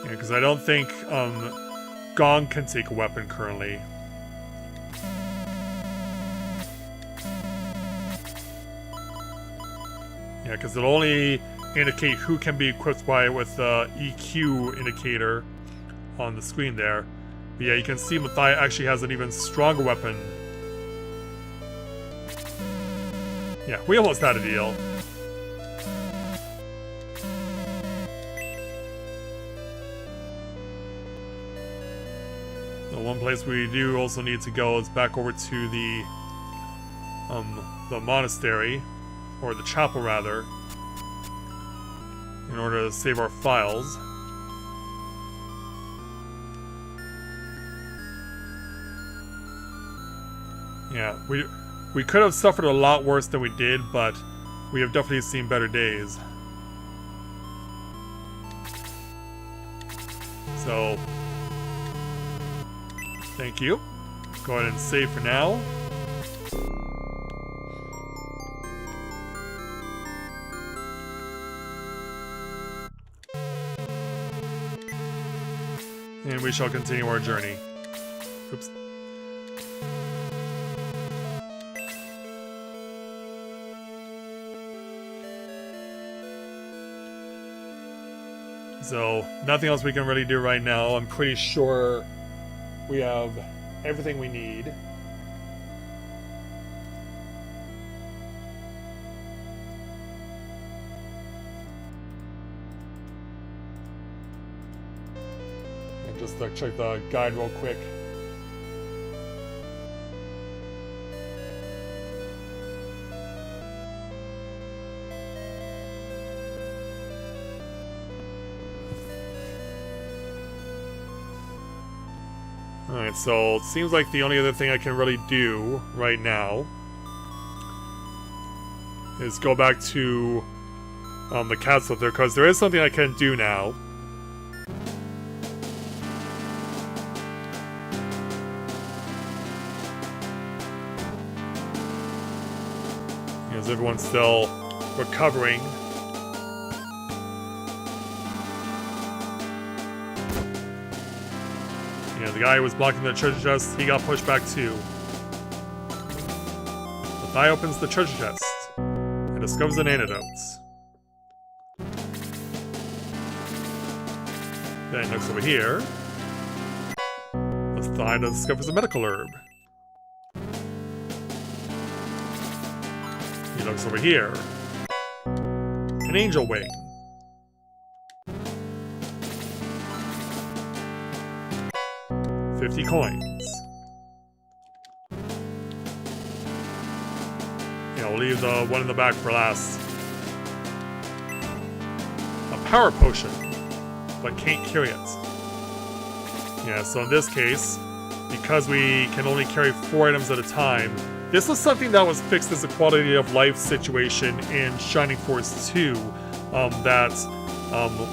Yeah, because I don't think Gong can take a weapon currently. Yeah, because it'll only indicate who can be equipped by with the EQ indicator on the screen there. But yeah, you can see Matthias actually has an even stronger weapon. Yeah, we almost had a deal. The one place we do also need to go is back over to the monastery, or the chapel rather, in order to save our files. Yeah, we could have suffered a lot worse than we did, but we have definitely seen better days. So, thank you. Go ahead and save for now. And we shall continue our journey. Oops. So, nothing else we can really do right now. I'm pretty sure we have everything we need. And just check the guide real quick. Alright, so it seems like the only other thing I can really do right now is go back to the castle there, because there is something I can do now. As everyone's still recovering. Yeah, the guy who was blocking the treasure chest, he got pushed back too. The guy opens the treasure chest and discovers an antidote. Then looks over here. The guy discovers a medical herb. He looks over here. An angel wing. $50 coins. Yeah, we'll leave the one in the back for last. A power potion, but can't carry it. Yeah, so in this case, because we can only carry 4 items at a time, this was something that was fixed as a quality of life situation in Shining Force 2,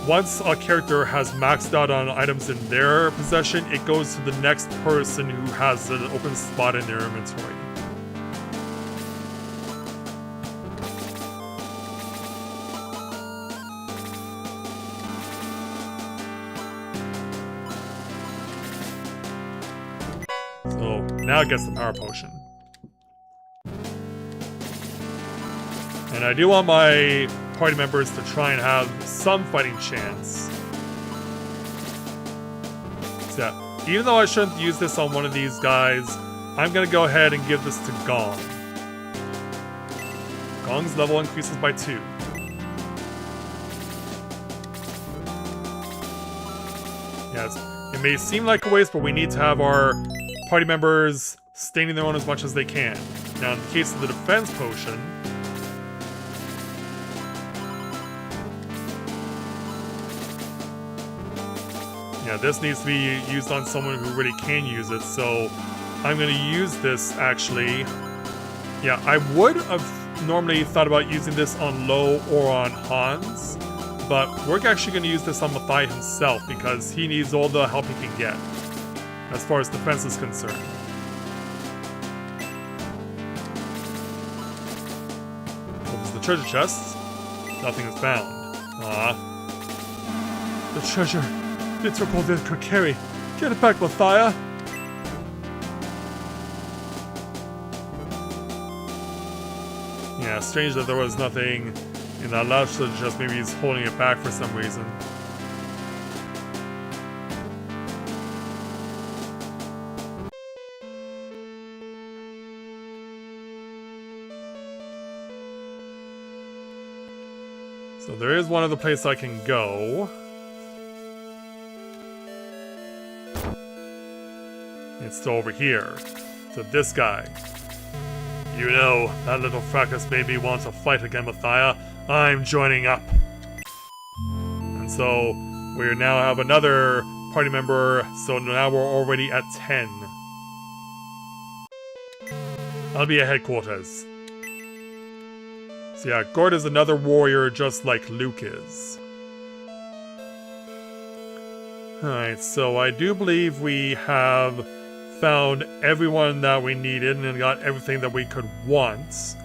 once a character has maxed out on items in their possession, it goes to the next person who has an open spot in their inventory. So now it gets the power potion. And I do want my party members to try and have some fighting chance. So, even though I shouldn't use this on one of these guys, I'm gonna go ahead and give this to Gong. Gong's level increases by 2. Yes, it may seem like a waste, but we need to have our party members standing their own as much as they can. Now, in the case of the defense potion, yeah, this needs to be used on someone who really can use it, so I'm going to use this, actually. Yeah, I would have normally thought about using this on Lo or on Hans, but we're actually going to use this on Mathai himself, because he needs all the help he can get, as far as defense is concerned. Opens the treasure chest. Nothing is found. The treasure! It took all this could carry. Get it back, Mathia. Yeah, strange that there was nothing And that last just maybe he's holding it back for some reason. So there is one other place I can go. It's still over here. So this guy. You know, that little fracas made me want to fight again, Mathia. I'm joining up. And so we now have another party member, so now we're already at 10. I'll be at headquarters. So yeah, Gort is another warrior just like Luke is. Alright, so I do believe we have found everyone that we needed and got everything that we could want.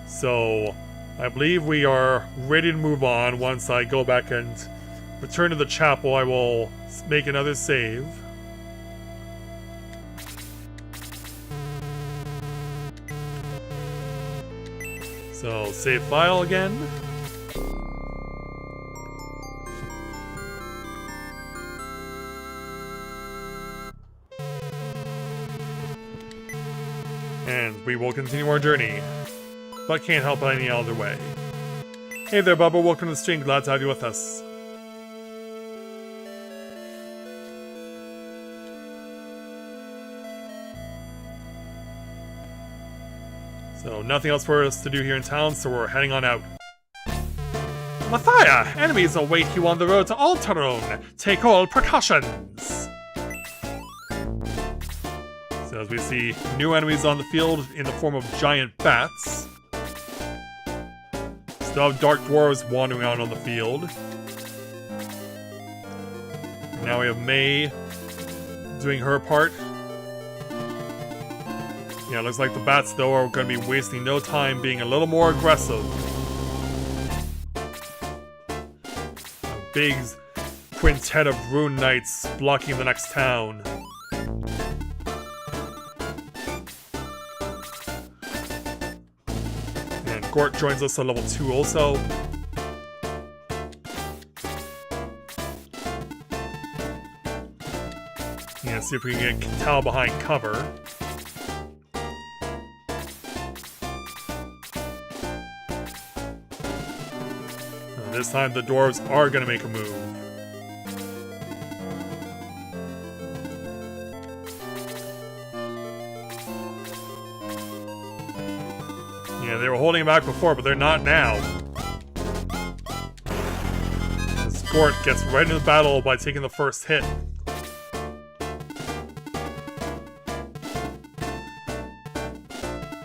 So I believe we are ready to move on. Once I go back and return to the chapel, I will make another save. So save file again. And we will continue our journey, but can't help it any other way. Hey there, Bubba. Welcome to the stream. Glad to have you with us. So nothing else for us to do here in town, so we're heading on out. Mathia! Enemies await you on the road to Alterone. Take all precautions. So as we see new enemies on the field in the form of giant bats. Still have dark dwarves wandering out on the field. Now we have May doing her part. Yeah, looks like the bats, though, are going to be wasting no time being a little more aggressive. A big quintet of Rune Knights blocking the next town. And Gort joins us at level 2 also. Yeah, see if we can get Tal behind cover. This time the dwarves are going to make a move. Yeah, they were holding him back before, but they're not now. As Gort gets right into the battle by taking the first hit.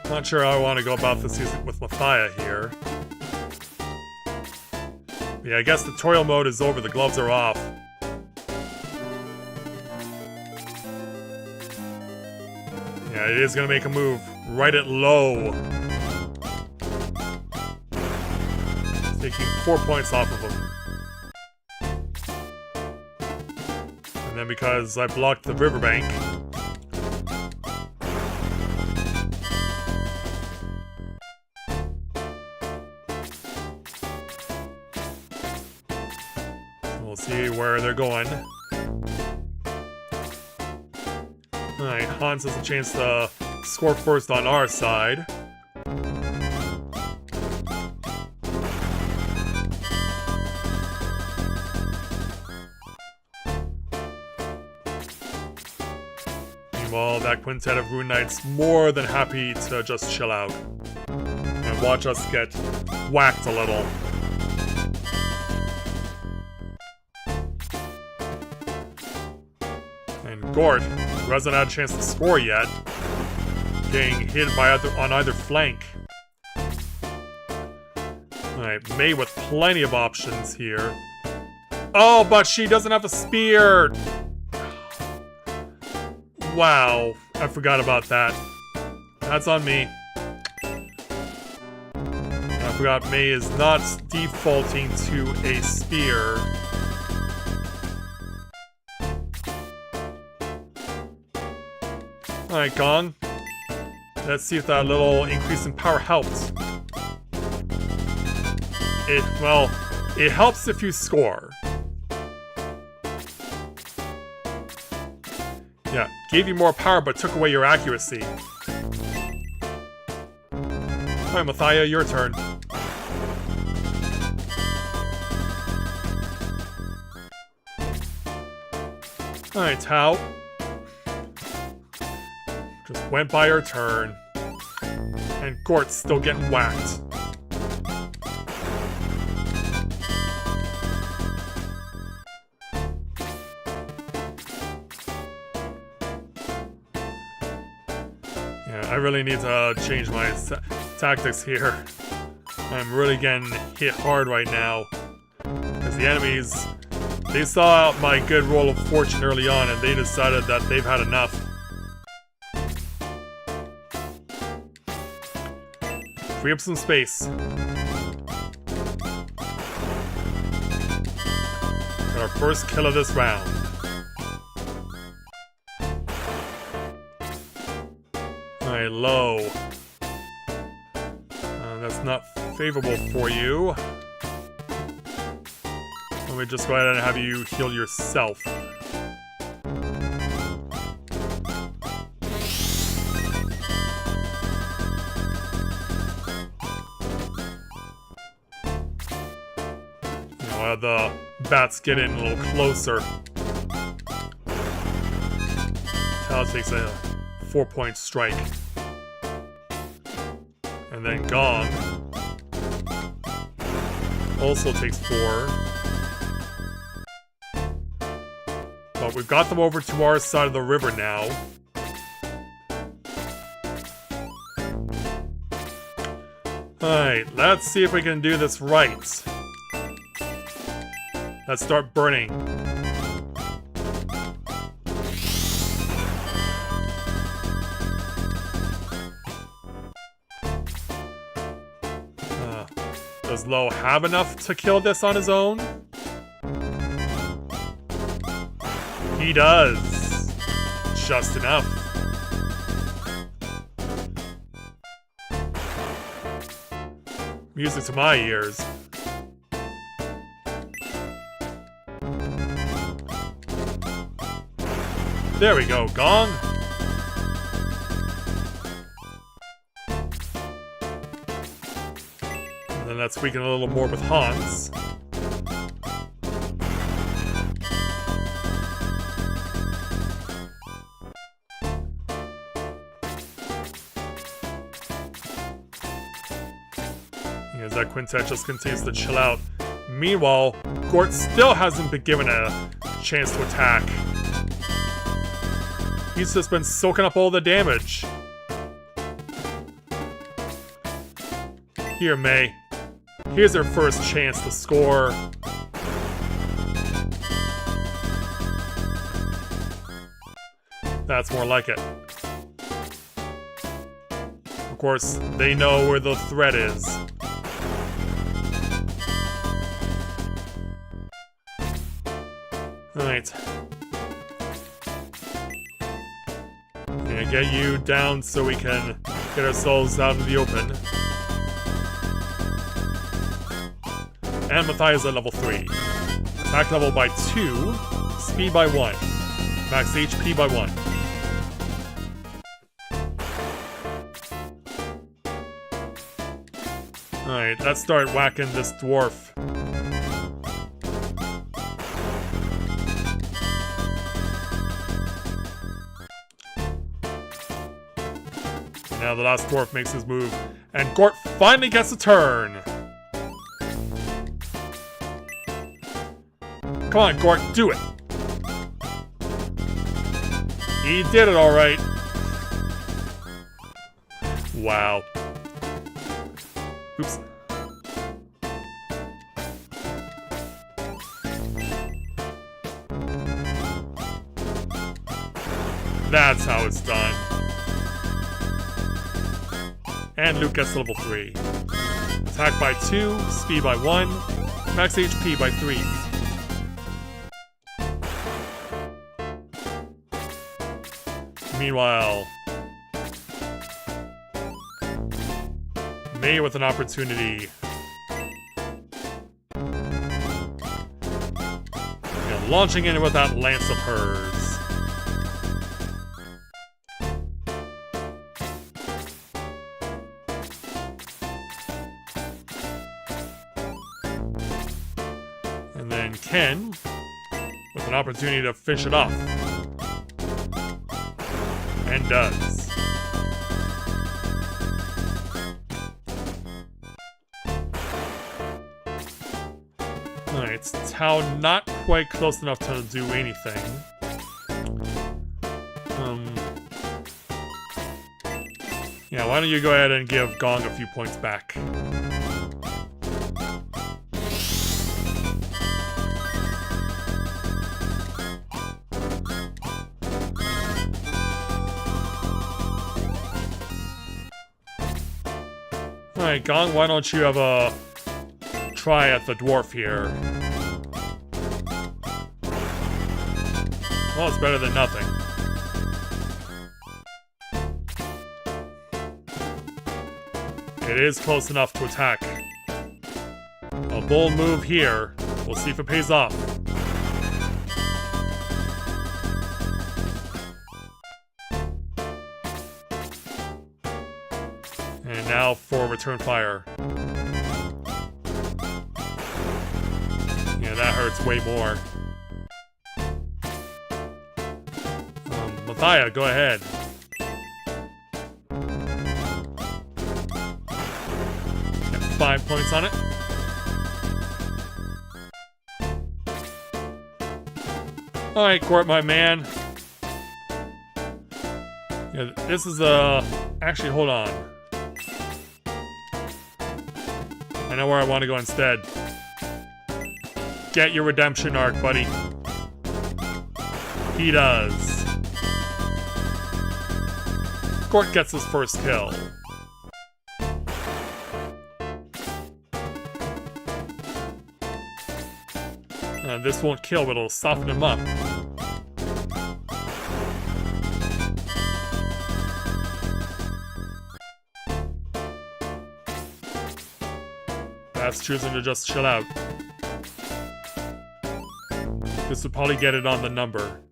Not sure how I want to go about this with Mathia here. Yeah, I guess tutorial mode is over, the gloves are off. Yeah, it is gonna make a move. Right at low. Taking 4 points off of him. And then because I blocked the riverbank. We'll see where they're going. Alright, Hans has a chance to score first on our side. Meanwhile, that quintet of Rune Knights more than happy to just chill out and watch us get whacked a little. And Gort, who hasn't had a chance to score yet, getting hit by on either flank. Alright, May with plenty of options here. Oh, but she doesn't have a spear! Wow, I forgot about that. That's on me. I forgot May is not defaulting to a spear. Alright, Gong. Let's see if that little increase in power helped. it helps if you score. Yeah, gave you more power but took away your accuracy. Alright, Mathia, your turn. Alright, Tao. Just went by her turn. And Gort's still getting whacked. Yeah, I really need to change my tactics here. I'm really getting hit hard right now. Because the enemies, they saw my good roll of fortune early on and they decided that they've had enough. Free up some space. Got our first kill of this round. Alright, low. That's not favorable for you. Let me just go ahead and have you heal yourself. The bats get in a little closer. Tao takes a 4-point strike. And then Gong also takes 4. But we've got them over to our side of the river now. Alright, let's see if we can do this right. Let's start burning. Does Lo have enough to kill this on his own? He does. Just enough. Music to my ears. There we go, Gong. And then let's weaken a little more with Hans. As that quintet just continues to chill out. Meanwhile, Gort still hasn't been given a chance to attack. He's just been soaking up all the damage. Here, May. Here's her first chance to score. That's more like it. Of course, they know where the threat is. Alright. Get you down so we can get ourselves out in the open. And Matthias at level 3. Attack level by 2, speed by 1, max HP by 1. Alright, let's start whacking this dwarf. Now the last dwarf makes his move, and Gort finally gets a turn! Come on, Gort, do it! He did it alright. Wow. Oops. That's how it's done. And Luke gets level 3. Attack by 2, speed by 1, max HP by 3. Meanwhile, May with an opportunity. launching in with that lance of hers. And then Ken, with an opportunity to finish it off. And does. Alright, Tao not quite close enough to do anything. Yeah, why don't you go ahead and give Gong a few points back? Alright, Gong, why don't you have a try at the dwarf here? Well, it's better than nothing. It is close enough to attack. A bold move here. We'll see if it pays off. And now for return fire. Yeah, that hurts way more. Mathia, go ahead. Got 5 points on it. Alright, Gort, my man. Yeah, this is actually, hold on. I know where I want to go instead. Get your redemption arc, buddy. He does. Gort gets his first kill. This won't kill, but it'll soften him up. That's choosing to just chill out. This would probably get it on the number.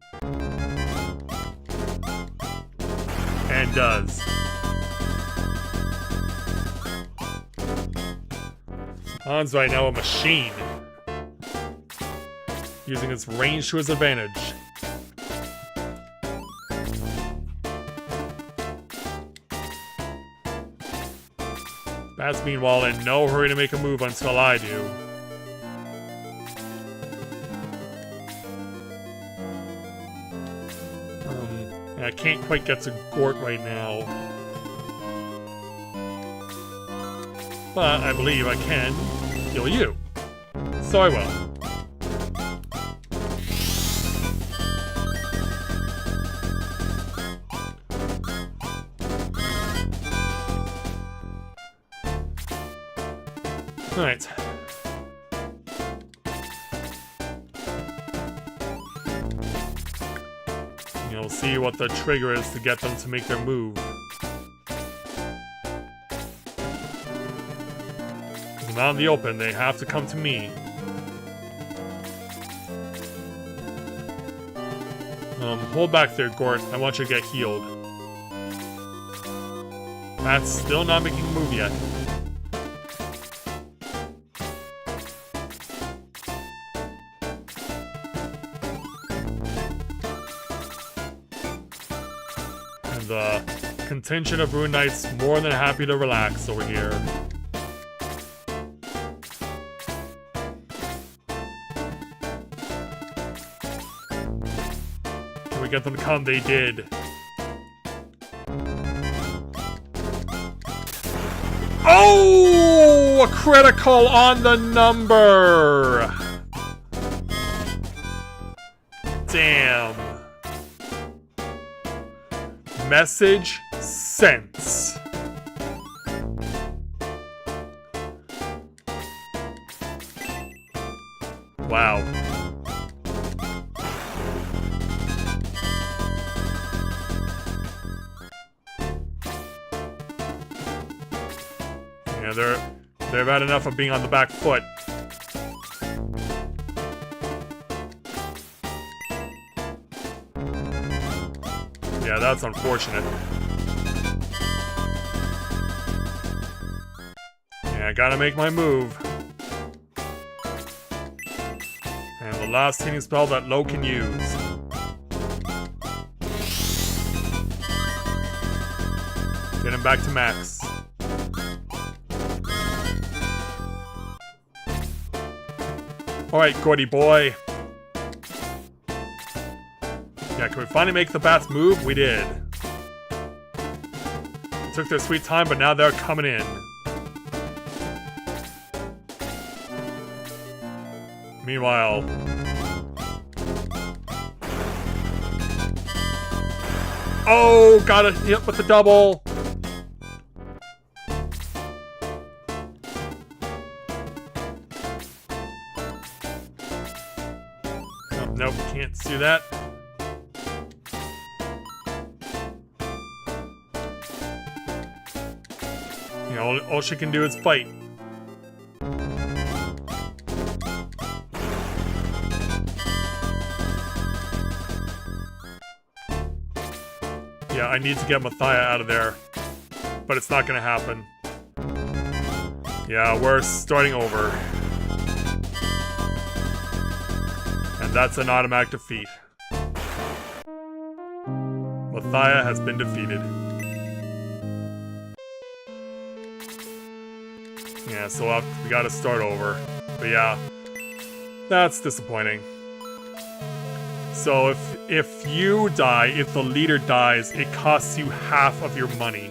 And does. Han's right now a machine. Using its range to his advantage. Baz, meanwhile, in no hurry to make a move until I do. I can't quite get to Gort right now. But I believe I can kill you. So I will. Alright. We'll see what the trigger is to get them to make their move. Because I'm out in the open, they have to come to me. Hold back there, Gort. I want you to get healed. That's still not making a move yet. The contingent of Rune Knights more than happy to relax over here. Can we get them to come? They did. Oh! A critical on the number! Damn. Message sent. Wow. Yeah, they've had enough of being on the back foot. Yeah, that's unfortunate. Yeah, I gotta make my move. And the last healing spell that Lo can use. Get him back to max. Alright, Gordy boy. Yeah, can we finally make the bats move? We did. It took their sweet time, but now they're coming in. Meanwhile... Oh, got it hit with the double! Oh, nope, can't do that. You know, all she can do is fight. Yeah, I need to get Mathia out of there. But it's not gonna happen. Yeah, we're starting over. And that's an automatic defeat. Mathia has been defeated. Yeah, so we gotta start over. But yeah, that's disappointing. So if you die, if the leader dies, it costs you half of your money.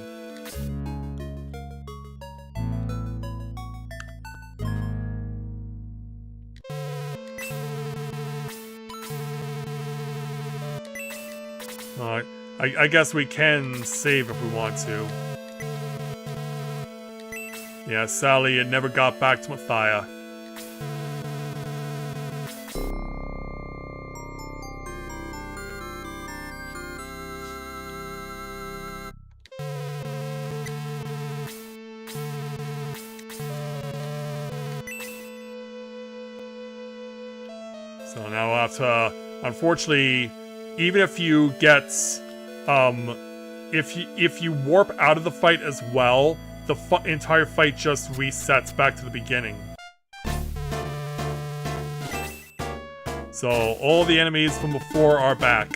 I guess we can save if we want to. Yeah, Sally had never got back to Mathia. So now we'll have to, unfortunately, even if you get, if you warp out of the fight as well, the entire fight just resets back to the beginning. So all the enemies from before are back.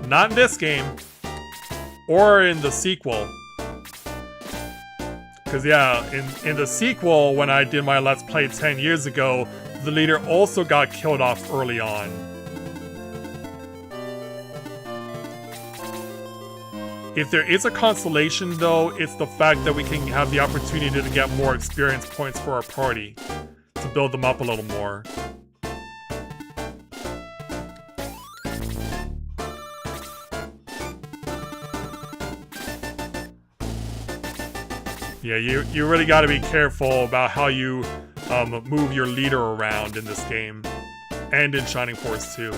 Not in this game, or in the sequel. Because yeah, in the sequel, when I did my Let's Play 10 years ago, the leader also got killed off early on. If there is a consolation, though, it's the fact that we can have the opportunity to get more experience points for our party, to build them up a little more. Yeah, you really gotta be careful about how you move your leader around in this game, and in Shining Force 2.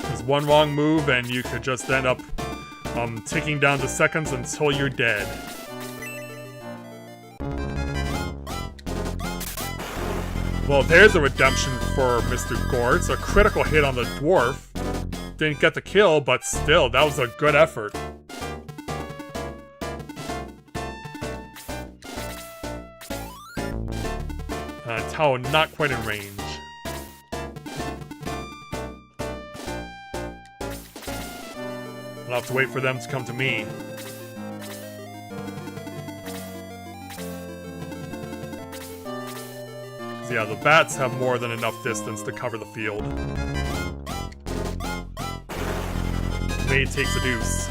There's one wrong move and you could just end up ticking down the seconds until you're dead. Well, there's a redemption for Mr. Gortz. A critical hit on the dwarf. Didn't get the kill, but still, that was a good effort. Tao not quite in range. I'll have to wait for them to come to me. Yeah, the bats have more than enough distance to cover the field. Maid takes a deuce.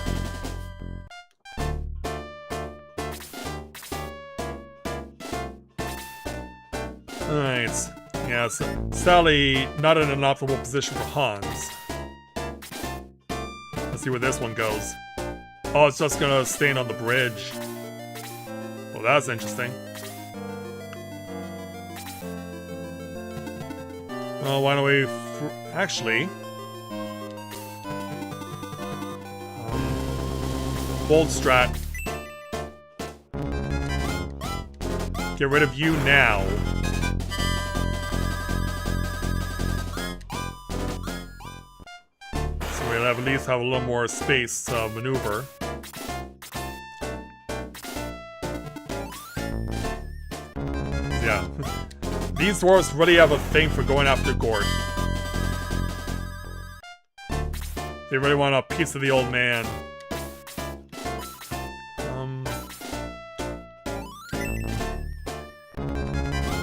Alright. Yeah, so Sally not in an optimal position for Hans. Let's see where this one goes. Oh, it's just gonna stand on the bridge. Well, that's interesting. Oh, why don't we... actually... bold strat. Get rid of you now. we'll at least have a little more space to maneuver. Yeah. These dwarves really have a thing for going after Gort. They really want a piece of the old man.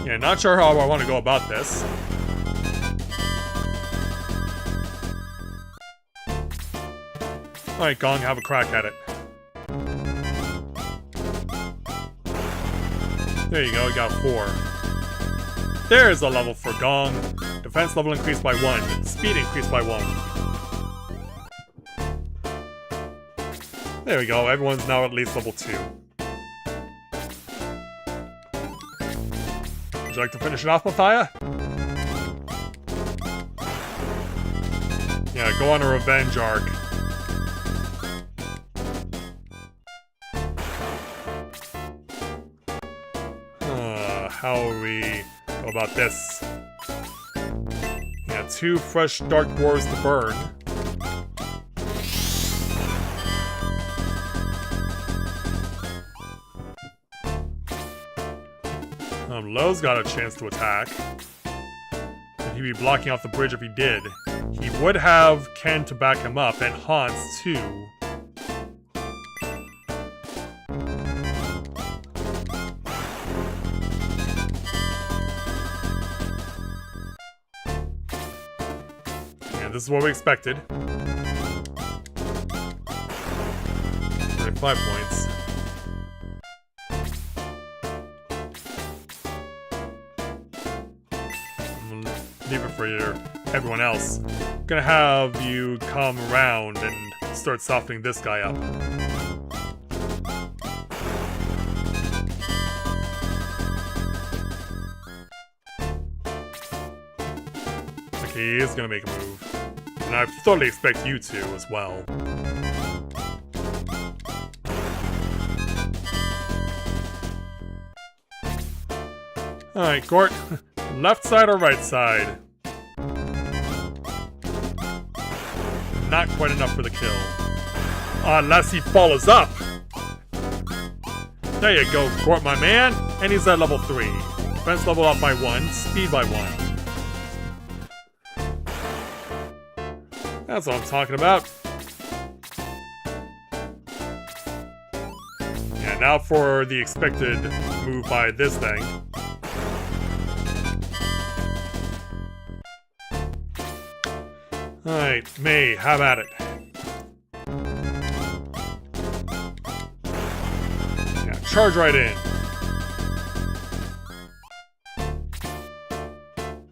Yeah, not sure how I want to go about this. Alright, Gong, have a crack at it. There you go, we got 4. There's a level for Gong. Defense level increased by 1. Speed increased by 1. There we go, everyone's now at least level 2. Would you like to finish it off, Mathia? Yeah, go on a revenge arc. How will we go about this? Yeah, 2 fresh dark dwarves to burn. Lowe's got a chance to attack. And he'd be blocking off the bridge if he did. He would have Ken to back him up, and Hans too. And this is what we expected. 35 points. Leave it for everyone else. I'm gonna have you come around and start softening this guy up. Okay, he is gonna make a move. And I totally expect you to as well. Alright, Gort. Left side or right side? Not quite enough for the kill. Unless he follows up. There you go, Gort, my man. And he's at level 3. Defense level up by 1, speed by 1. That's what I'm talking about. Yeah, now for the expected move by this thing. Alright, May, have at it. Yeah, charge right in.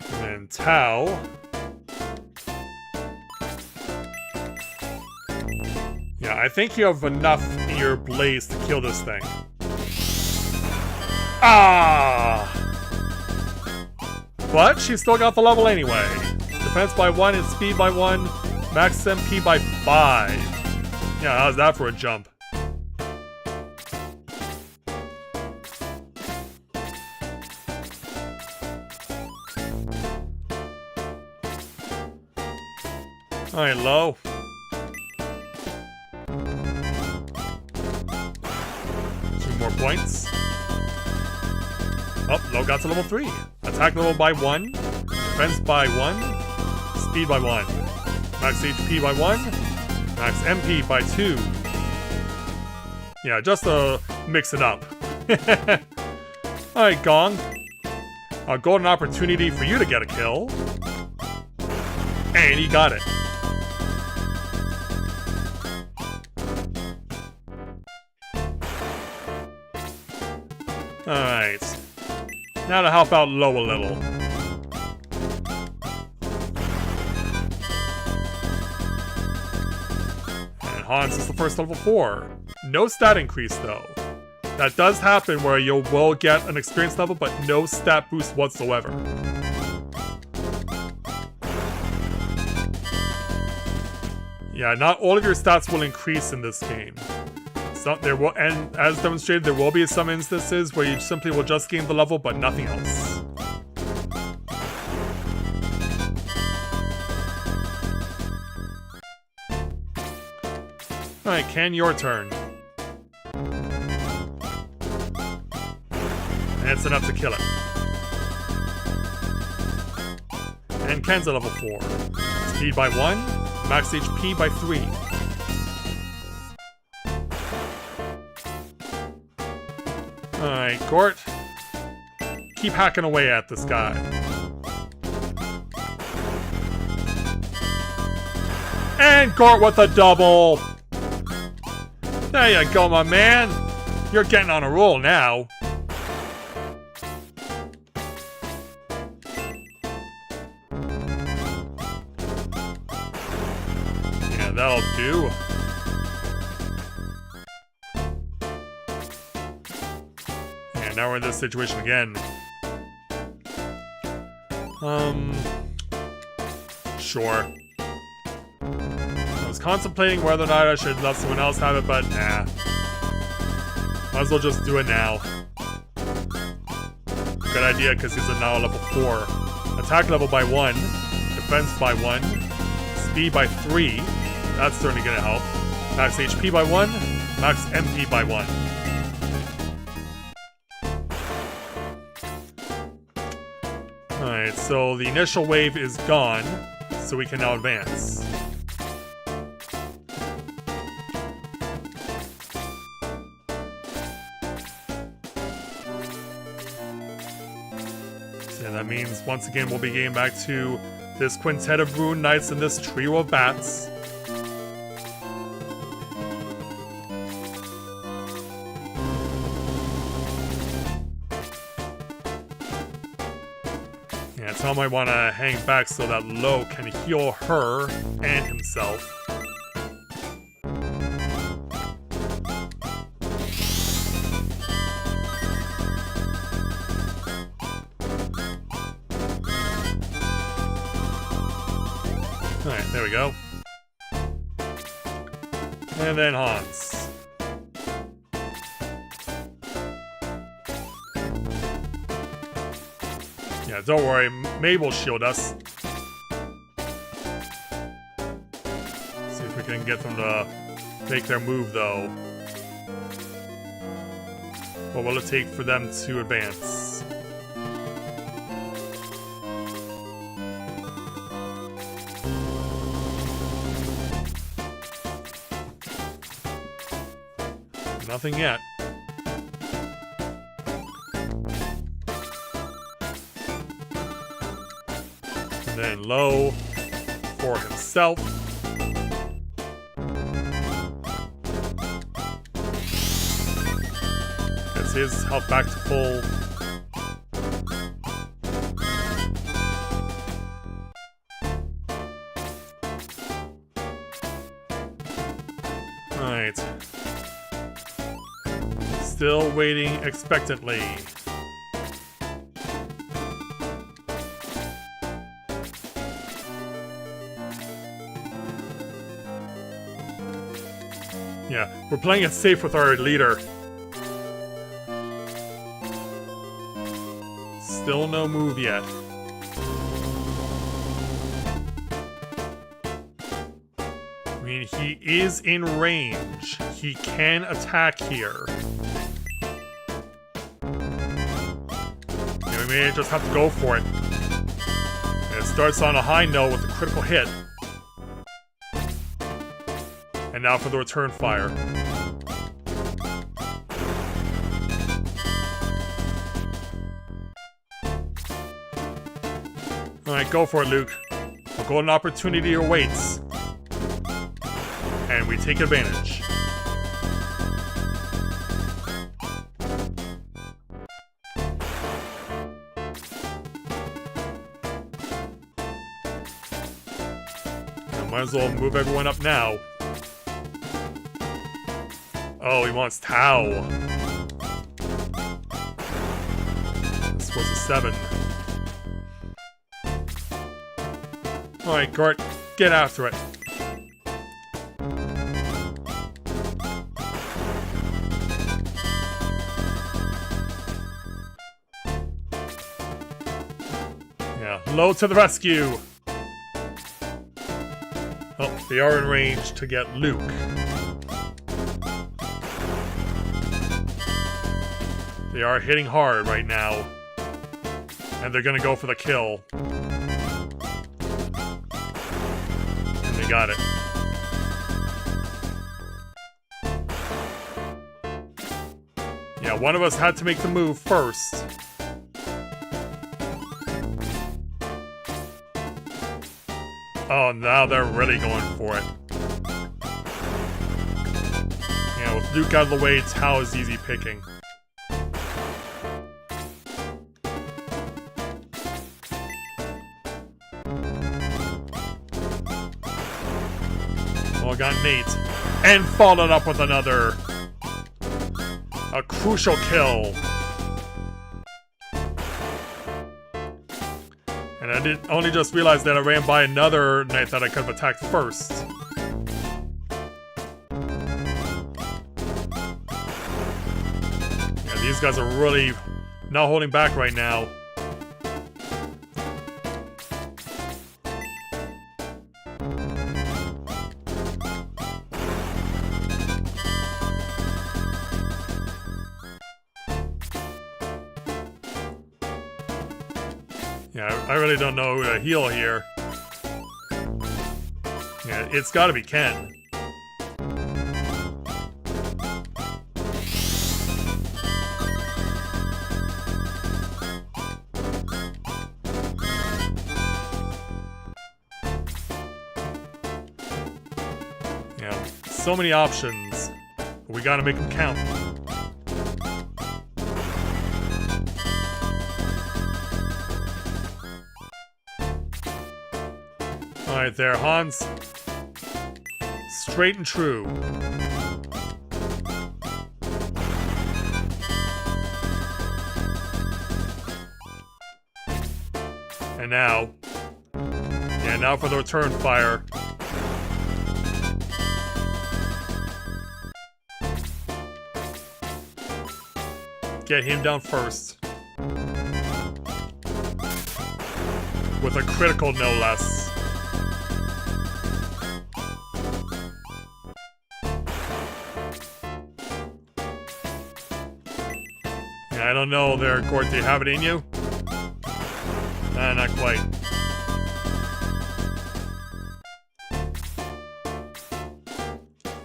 And then Tao. Yeah, I think you have enough in your blaze to kill this thing. Ah! But she still got the level anyway. Defense by 1 and speed by 1. Max MP by 5. Yeah, how's that for a jump? Alright, Low. More points. Oh, Low got to level 3. Attack level by 1. Defense by 1. Speed by 1. Max HP by 1. Max MP by 2. Yeah, just to mix it up. Alright, Gong. A golden opportunity for you to get a kill. And he got it. Alright. Now to help out Low a little. And Hans is the first level 4. No stat increase though. That does happen where you will get an experience level but no stat boost whatsoever. Yeah, not all of your stats will increase in this game. There will, and as demonstrated, there will be some instances where you simply will just gain the level, but nothing else. Alright, Ken, your turn. And it's enough to kill it. And Ken's at level 4. Speed by 1, max HP by 3. Alright, Gort. Keep hacking away at this guy. And Gort with a double! There you go, my man! You're getting on a roll now. Yeah, that'll do. Yeah, now we're in this situation again. Sure. I was contemplating whether or not I should let someone else have it, but nah. Might as well just do it now. Good idea, because he's now level 4. Attack level by 1. Defense by 1. Speed by 3. That's certainly gonna help. Max HP by 1. Max MP by 1. Alright, so the initial wave is gone, so we can now advance. So that means once again we'll be getting back to this quintet of Rune Knights and this trio of bats. Yeah, Tom might want to hang back so that Lo can heal her and himself. Alright, there we go. And then Hans. Yeah, don't worry, May will shield us. See if we can get them to make their move, though. What will it take for them to advance? Nothing yet. And then Lo for himself. Gets his health back to full. Alright. Still waiting expectantly. Yeah, we're playing it safe with our leader. Still no move yet. I mean, he is in range. He can attack here. Yeah, we may just have to go for it. And it starts on a high note with a critical hit. And now for the return fire. Alright, go for it, Luke. A golden opportunity awaits. And we take advantage. I might as well move everyone up now. Oh, he wants Tau. This was a 7. Alright, Gort, get after it. Yeah, Lo to the rescue! Oh, they are in range to get Luke. They are hitting hard right now. And they're gonna go for the kill. And they got it. Yeah, one of us had to make the move first. Oh, now they're really going for it. Yeah, with Luke out of the way, Tao is easy picking. Oh, got Nate. And followed up with another. A crucial kill. And I did only just realize that I ran by another knight that I could have attacked first. Yeah, these guys are really not holding back right now. Yeah, I really don't know who to heal here. Yeah, it's gotta be Ken. Yeah, so many options. But we gotta make them count. Alright there, Hans. Straight and true. And now... yeah, now for the return fire. Get him down first. With a critical, no less. I don't know there, Gort. Do you have it in you? Not quite.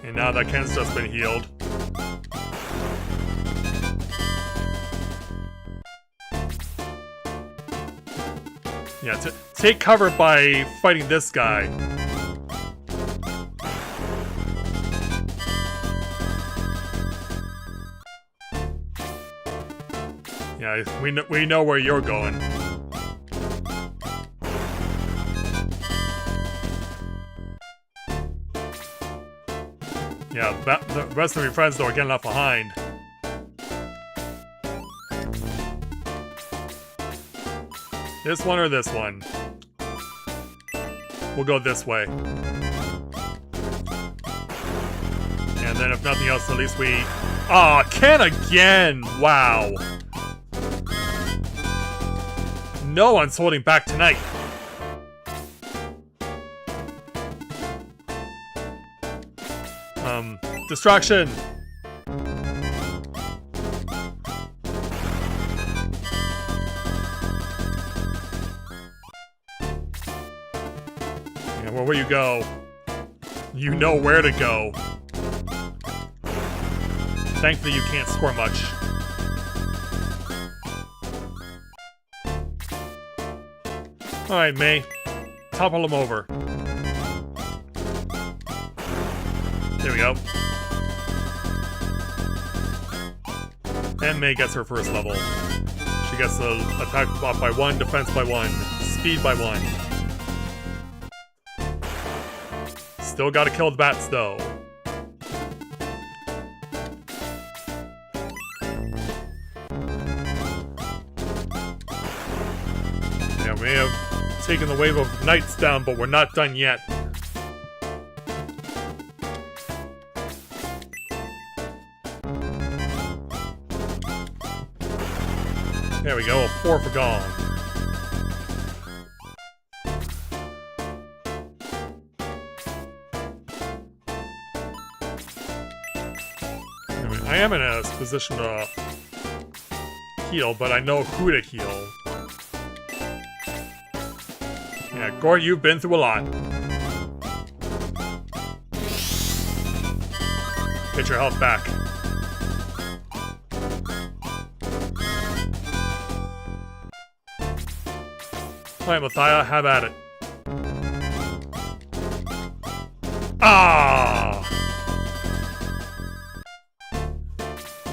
And now that Ken's just been healed. Yeah, take cover by fighting this guy. Yeah, we know where you're going. Yeah, the rest of your friends though are getting left behind. This one or this one? We'll go this way. And then if nothing else, at least we... Aw, Ken again! Wow. No one's holding back tonight. Distraction. Yeah, well, where you go, you know where to go. Thankfully, you can't score much. Alright, May. Topple him over. There we go. And May gets her first level. She gets the attack buff by 1, defense by 1, speed by 1. Still gotta kill the bats, though. Yeah, we may have taken the wave of knights down, but we're not done yet. There we go, 4 for gone. I am in a position to heal, but I know who to heal. Yeah, Gort, you've been through a lot. Get your health back. Alright, Mathia, have at it. Ah!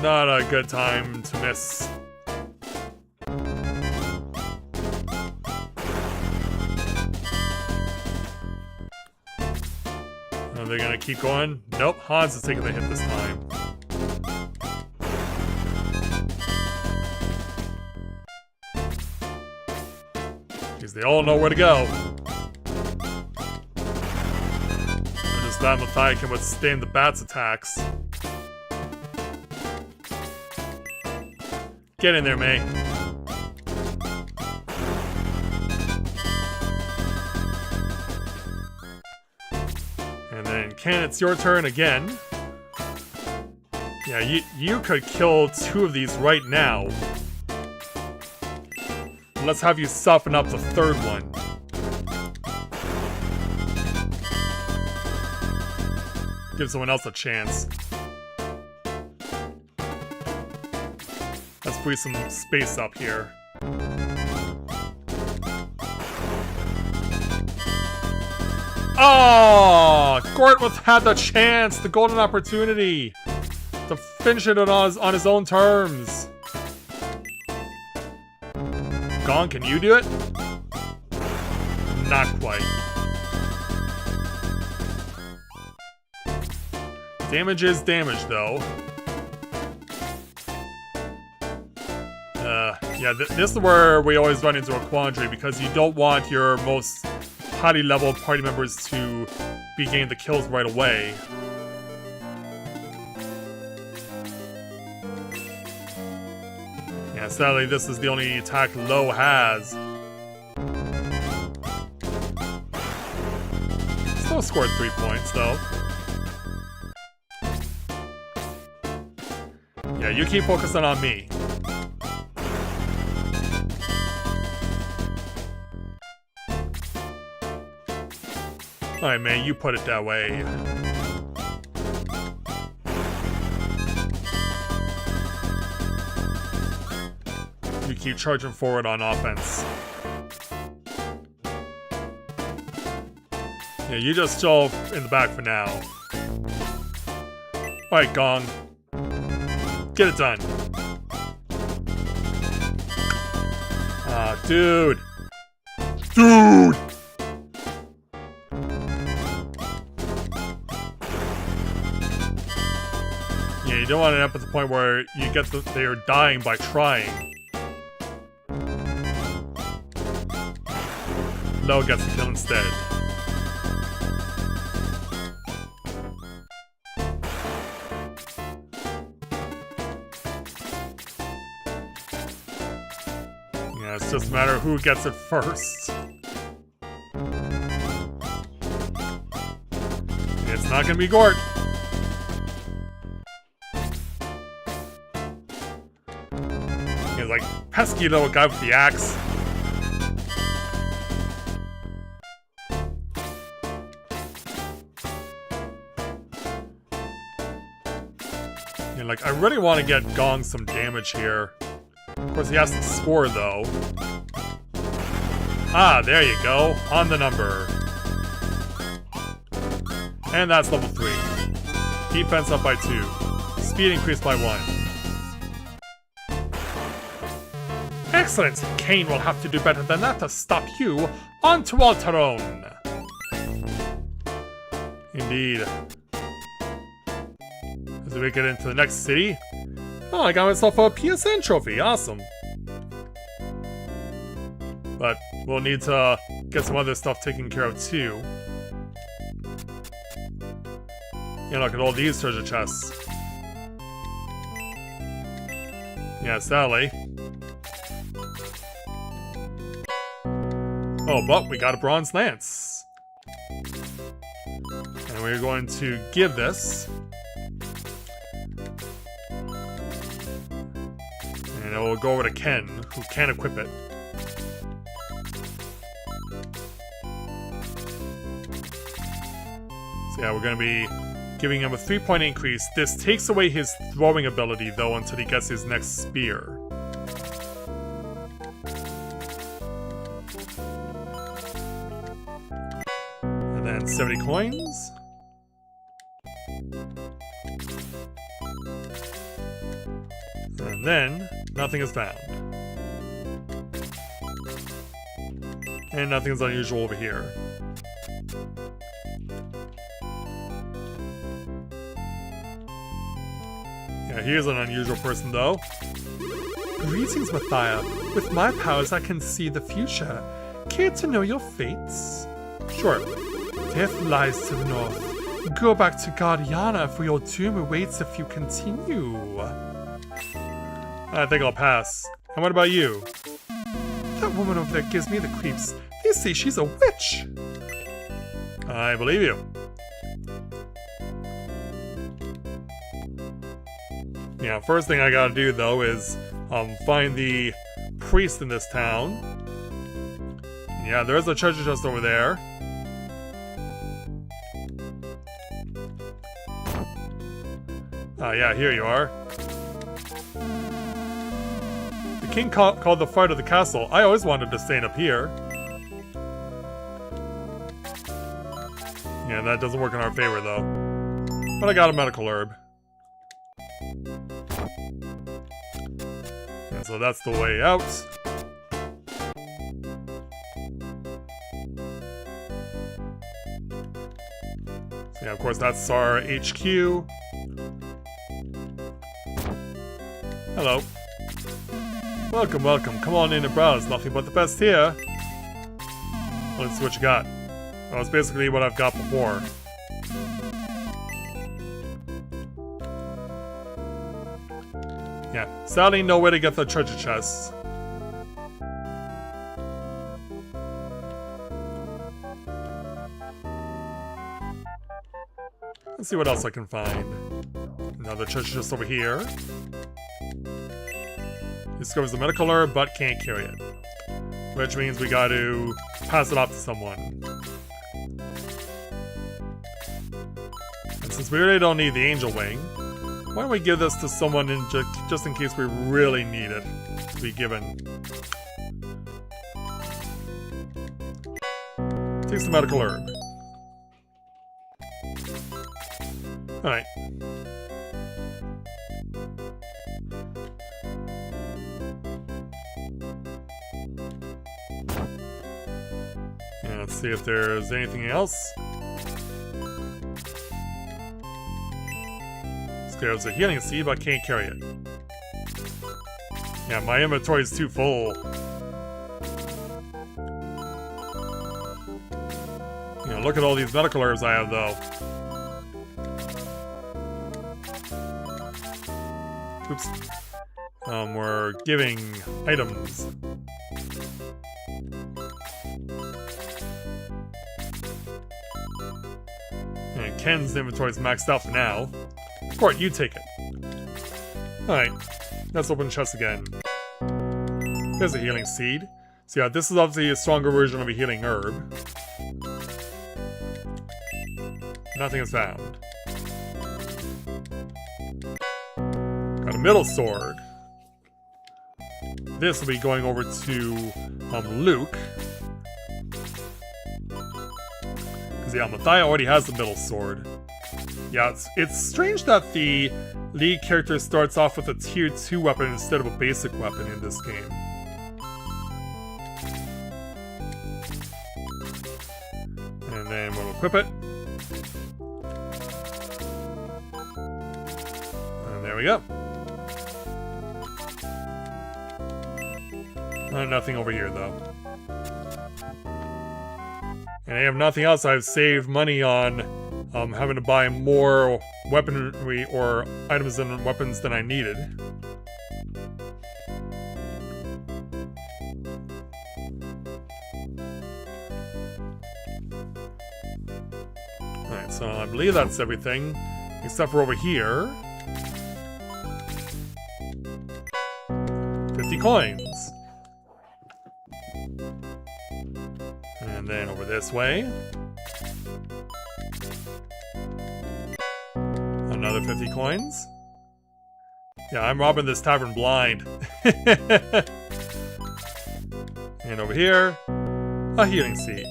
Not a good time to miss. Are they gonna keep going? Nope, Hans is taking the hit this time. Jeez, they all know where to go. I'm just glad Mathia can withstand the bat's attacks. Get in there, May. And then, Ken, it's your turn again. Yeah, you could kill 2 of these right now. Let's have you soften up the 3rd one. Give someone else a chance. Let's free some space up here. Oh! Gortwith had the chance, the golden opportunity to finish it on his own terms. Gong, can you do it? Not quite. Damage is damage, though. Yeah, this is where we always run into a quandary, because you don't want your most highly leveled party members to be getting the kills right away. Yeah, sadly, this is the only attack Lo has. Still scored 3 points, though. Yeah, you keep focusing on me. Alright, man, you put it that way. You keep charging forward on offense. Yeah, you just chill in the back for now. Alright, Gong. Get it done. Ah, dude. Dude! Yeah, you don't want to end up at the point where you get they are dying by trying. Lo gets the kill instead. Yeah, it's just a matter of who gets it first. It's not gonna be Gort. He's like, pesky little guy with the axe. Yeah, like, I really want to get Gong some damage here. Of course, he has to score, though. Ah, there you go. On the number. And that's level 3. Defense up by 2. Speed increased by 1. Excellent! Kane will have to do better than that to stop you. On to Alterone! Indeed. As we make it into the next city. Oh, I got myself a PSN trophy. Awesome. But we'll need to get some other stuff taken care of too. Yeah, look at all these treasure chests. Yeah, sadly. Oh, but we got a bronze lance. And we're going to give this. And And then we'll go over to Ken, who can equip it. So yeah, we're going to be giving him a 3-point increase. This takes away his throwing ability, though, until he gets his next spear. And then 70 coins. And then, nothing is found. And nothing is unusual over here. Yeah, he is an unusual person, though. Greetings, Mathia. With my powers, I can see the future. Care to know your fates? Sure. Death lies to the north. Go back to Guardiana, for your doom awaits if you continue. I think I'll pass. And what about you? That woman over there gives me the creeps. They say she's a witch. I believe you. Yeah, first thing I gotta do, though, is find the priest in this town. Yeah, there's a treasure chest over there. Yeah, here you are. The king called the fight of the castle. I always wanted to stand up here. Yeah, that doesn't work in our favor, though. But I got a medical herb. And so that's the way out. So yeah, of course, that's our HQ. Hello. Welcome, welcome. Come on in and browse. Nothing but the best here. Let's see what you got. Well, it's basically what I've got before. Yeah, sadly no way to get the treasure chests. Let's see what else I can find. Another treasure chest over here. Discovers the medical herb, but can't carry it. Which means we got to pass it off to someone. And since we really don't need the angel wing, why don't we give this to someone just in case we really need it to be given. Takes the medical herb. Alright. Yeah, let's see if there's anything else. There's a healing seed, but I can't carry it. Yeah, my inventory is too full. You know, look at all these medical herbs I have, though. Oops. We're giving items. And Ken's inventory is maxed out for now. Court, you take it. Alright, let's open the chest again. There's a healing seed. So yeah, this is obviously a stronger version of a healing herb. Nothing is found. Got a middle sword. This will be going over to Luke. Because yeah, Mathia already has the middle sword. Yeah, it's strange that the lead character starts off with a tier 2 weapon instead of a basic weapon in this game. And then we'll equip it. And there we go. Nothing over here, though. And I have nothing else. I've saved money on having to buy more weaponry or items and weapons than I needed. Alright, so I believe that's everything, except for over here. coins. And then over this way. Another 50 coins. Yeah, I'm robbing this tavern blind. And over here, a healing seed.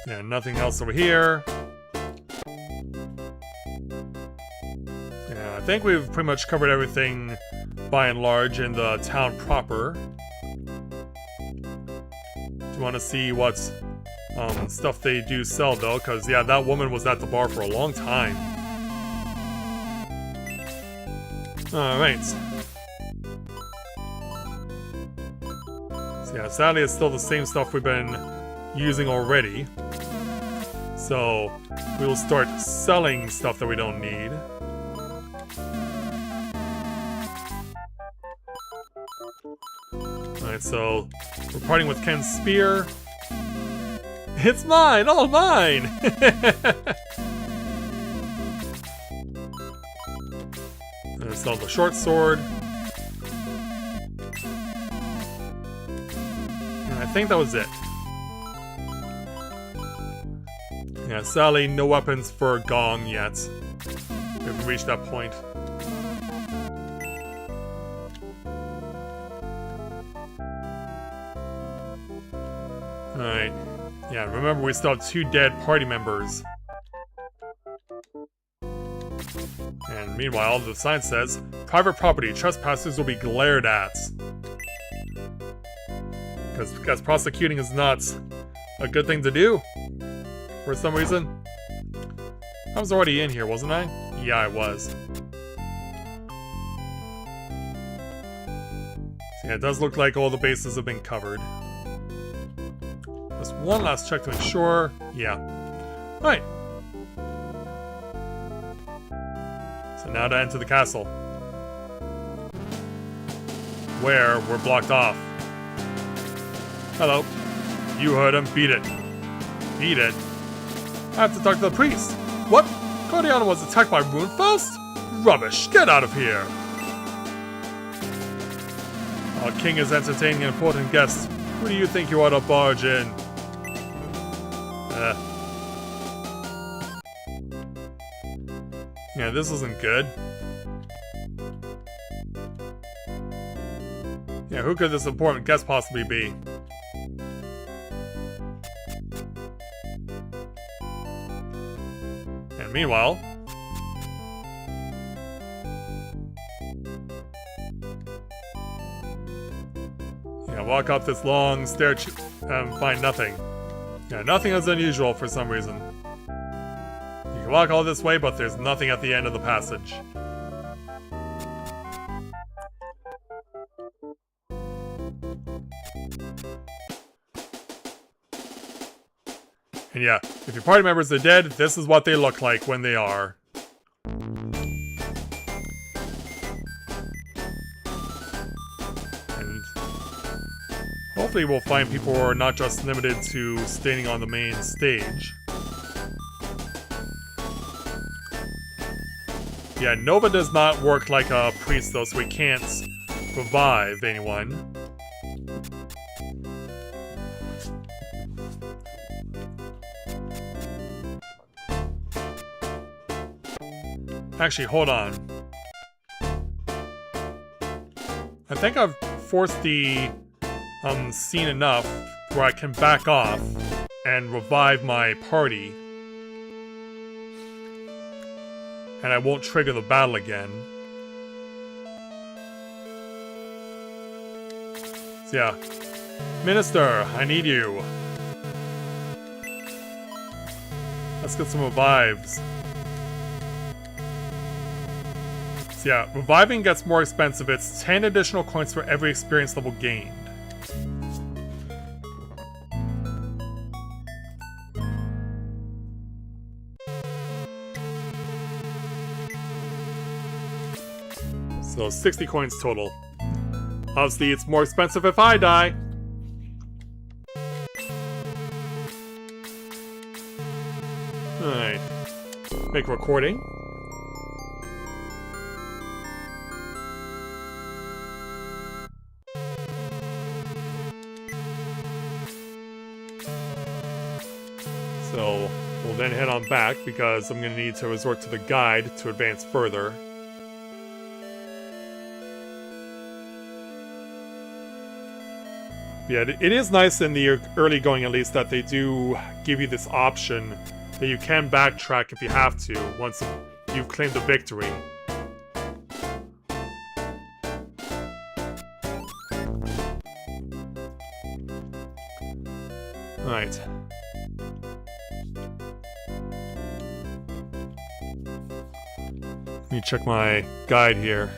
Yeah, nothing else over here. Yeah, I think we've pretty much covered everything by and large in the town proper. Do you want to see what stuff they do sell though? Because yeah, that woman was at the bar for a long time. Alright. So yeah, sadly it's still the same stuff we've been using already. So we will start selling stuff that we don't need. Alright, so we're parting with Ken's spear. It's mine! All mine! And sell the short sword. And I think that was it. Yeah, sadly, no weapons for Gong yet. We haven't reached that point. Alright. Yeah, remember we still have 2 dead party members. And meanwhile, the sign says, private property, trespassers will be glared at. Because prosecuting is not a good thing to do. For some reason. I was already in here, wasn't I? Yeah, I was. So yeah, it does look like all the bases have been covered. Just one last check to ensure. Yeah. Alright. So now to enter the castle. Where we're blocked off. Hello. You heard him. Beat it. Beat it? I have to talk to the priest. What? Cordiana was attacked by Runefaust? Rubbish. Get out of here. Our king is entertaining an important guest. Who do you think you ought to barge in? Yeah, this isn't good. Yeah, who could this important guest possibly be? And meanwhile... yeah, walk up this long stair and find nothing. Yeah, nothing is unusual for some reason. You can walk all this way, but there's nothing at the end of the passage. And yeah, if your party members are dead, this is what they look like when they are. And hopefully we'll find people who are not just limited to staying on the main stage. Yeah, Nova does not work like a priest though, so we can't revive anyone. Actually, hold on. I think I've forced the scene enough where I can back off and revive my party. And I won't trigger the battle again. So yeah. Minister, I need you. Let's get some revives. So yeah, reviving gets more expensive. It's 10 additional coins for every experience level gained. So 60 coins total. Obviously, it's more expensive if I die. Alright. Make a recording. So we'll then head on back because I'm going to need to resort to the guide to advance further. Yeah, it is nice in the early going at least that they do give you this option that you can backtrack if you have to once you've claimed a victory. Alright. Let me check my guide here.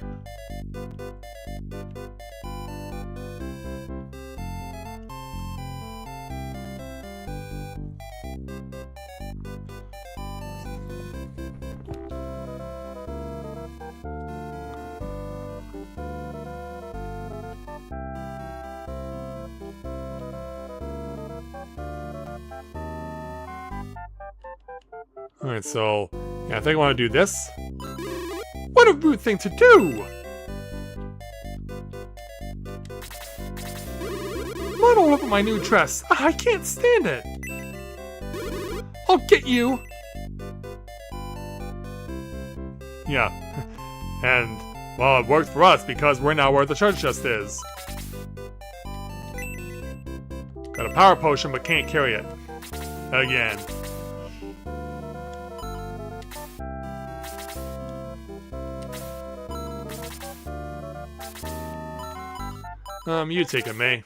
Alright, so yeah, I think I want to do this. What a rude thing to do! Mud all over my new dress. I can't stand it. I'll get you. Yeah. And, well, it worked for us because we're now where the treasure chest is. Got a power potion but can't carry it. Again. You take it, May.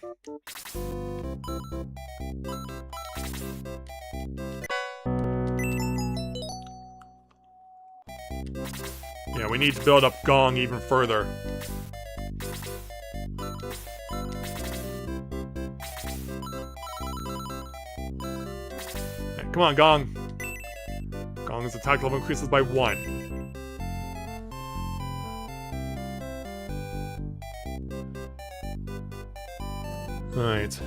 Yeah, we need to build up Gong even further. Right, come on, Gong. Gong's attack level increases by 1. Alright.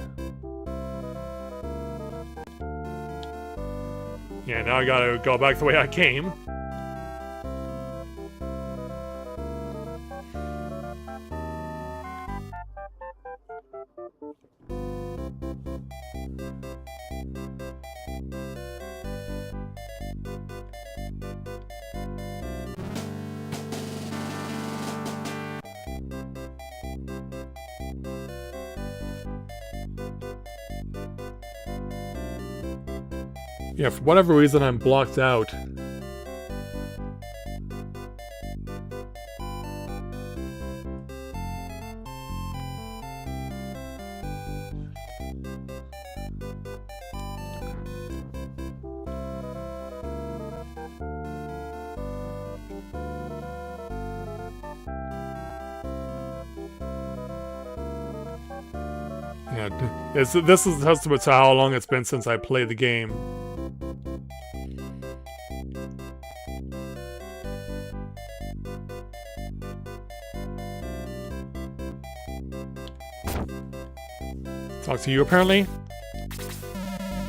Yeah, now I gotta go back the way I came. Yeah, for whatever reason I'm blocked out. Yeah, this is a testament to how long it's been since I played the game. Talk to you, apparently.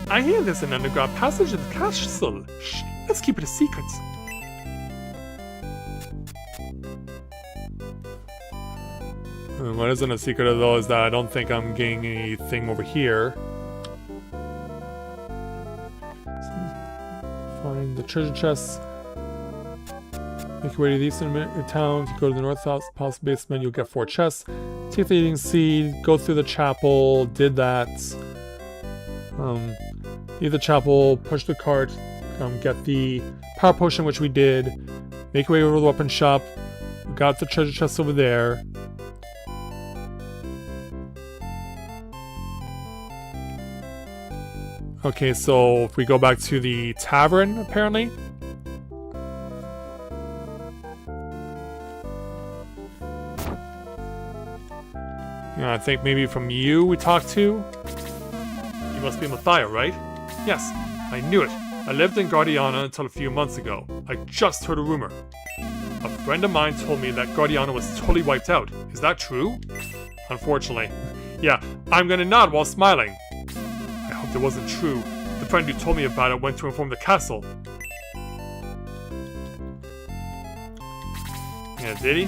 I hear there's an underground passage in the castle. Shh, let's keep it a secret. What isn't a secret though is that I don't think I'm getting anything over here. Find the treasure chests. Make your way to the eastern town. If you go to the north south basement, you'll get 4 chests. Take the eating seed, go through the chapel, did that. Leave the chapel, push the cart, get the power potion, which we did. Make your way over to the weapon shop. We got the treasure chest over there. Okay, so if we go back to the tavern, apparently. Yeah, I think maybe from you we talked to. You must be Mathia, right? Yes, I knew it. I lived in Guardiana until a few months ago. I just heard a rumor. A friend of mine told me that Guardiana was totally wiped out. Is that true? Unfortunately. Yeah, I'm gonna nod while smiling. I hope it wasn't true. The friend who told me about it went to inform the castle. Yeah, did he?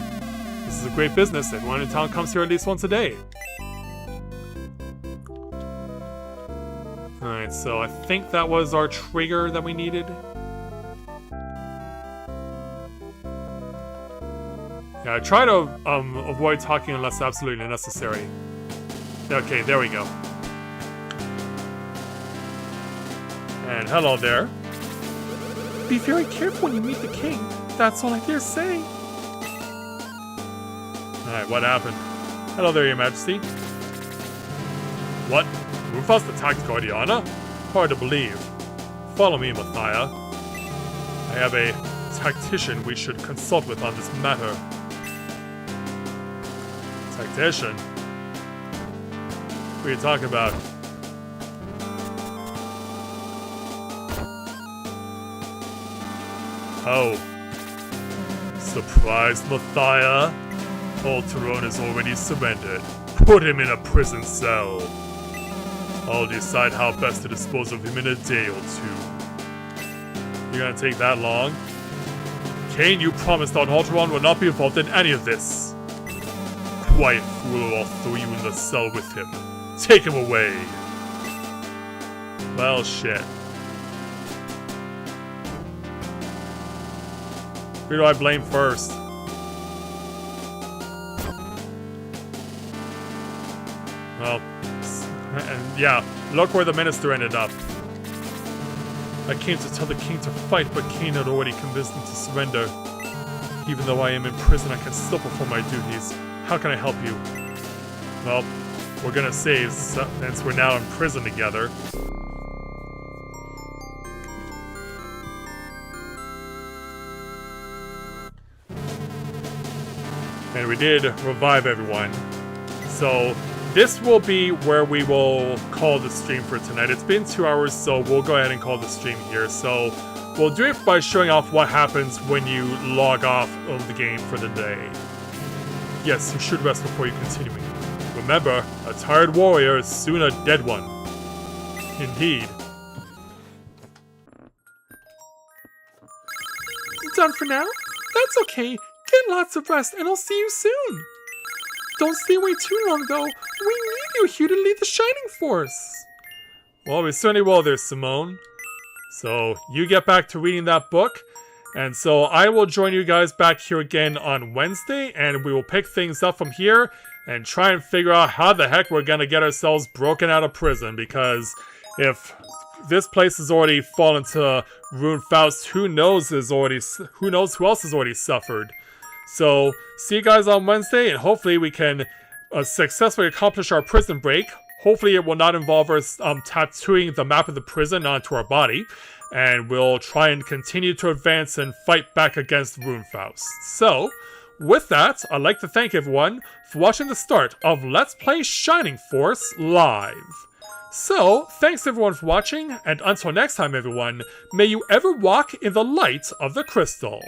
This is a great business. Everyone in town comes here at least once a day. Alright. Alright, so I think that was our trigger that we needed. Yeah, I try to avoid talking unless absolutely necessary. Okay, there we go. And hello there. Be very careful when you meet the king. That's all I dare say. Alright, what happened? Hello there, your majesty. What? Rufus attacked Guardiana? Hard to believe. Follow me, Mathia. I have a tactician we should consult with on this matter. Tactician? What are you talking about? Oh. Surprised, Mathia? Old Tyrone has already surrendered. Put him in a prison cell. I'll decide how best to dispose of him in a day or two. You're gonna take that long? Kane, you promised that Alteron would not be involved in any of this. Quiet fool, or I'll throw you in the cell with him. Take him away. Well, shit. Who do I blame first? Well, and yeah, look where the minister ended up. I came to tell the king to fight, but Kane had already convinced him to surrender. Even though I am in prison, I can still perform my duties. How can I help you? Well, we're gonna save since we're now in prison together. And we did revive everyone. So this will be where we will call the stream for tonight. It's been 2 hours, so we'll go ahead and call the stream here. So we'll do it by showing off what happens when you log off of the game for the day. Yes, you should rest before you continue. Remember, a tired warrior is soon a dead one. Indeed. Done for now? That's okay. Get lots of rest, and I'll see you soon. Don't stay away too long, though. We need you here to lead the Shining Force. Well, we certainly will there, Simone. So, you get back to reading that book. And so, I will join you guys back here again on Wednesday. And we will pick things up from here. And try and figure out how the heck we're going to get ourselves broken out of prison. Because if this place has already fallen to ruin Faust, who knows who else has already suffered. So, see you guys on Wednesday, and hopefully we can successfully accomplish our prison break. Hopefully it will not involve us tattooing the map of the prison onto our body, and we'll try and continue to advance and fight back against Runefaust. So, with that, I'd like to thank everyone for watching the start of Let's Play Shining Force Live. So, thanks everyone for watching, and until next time everyone, may you ever walk in the light of the crystal.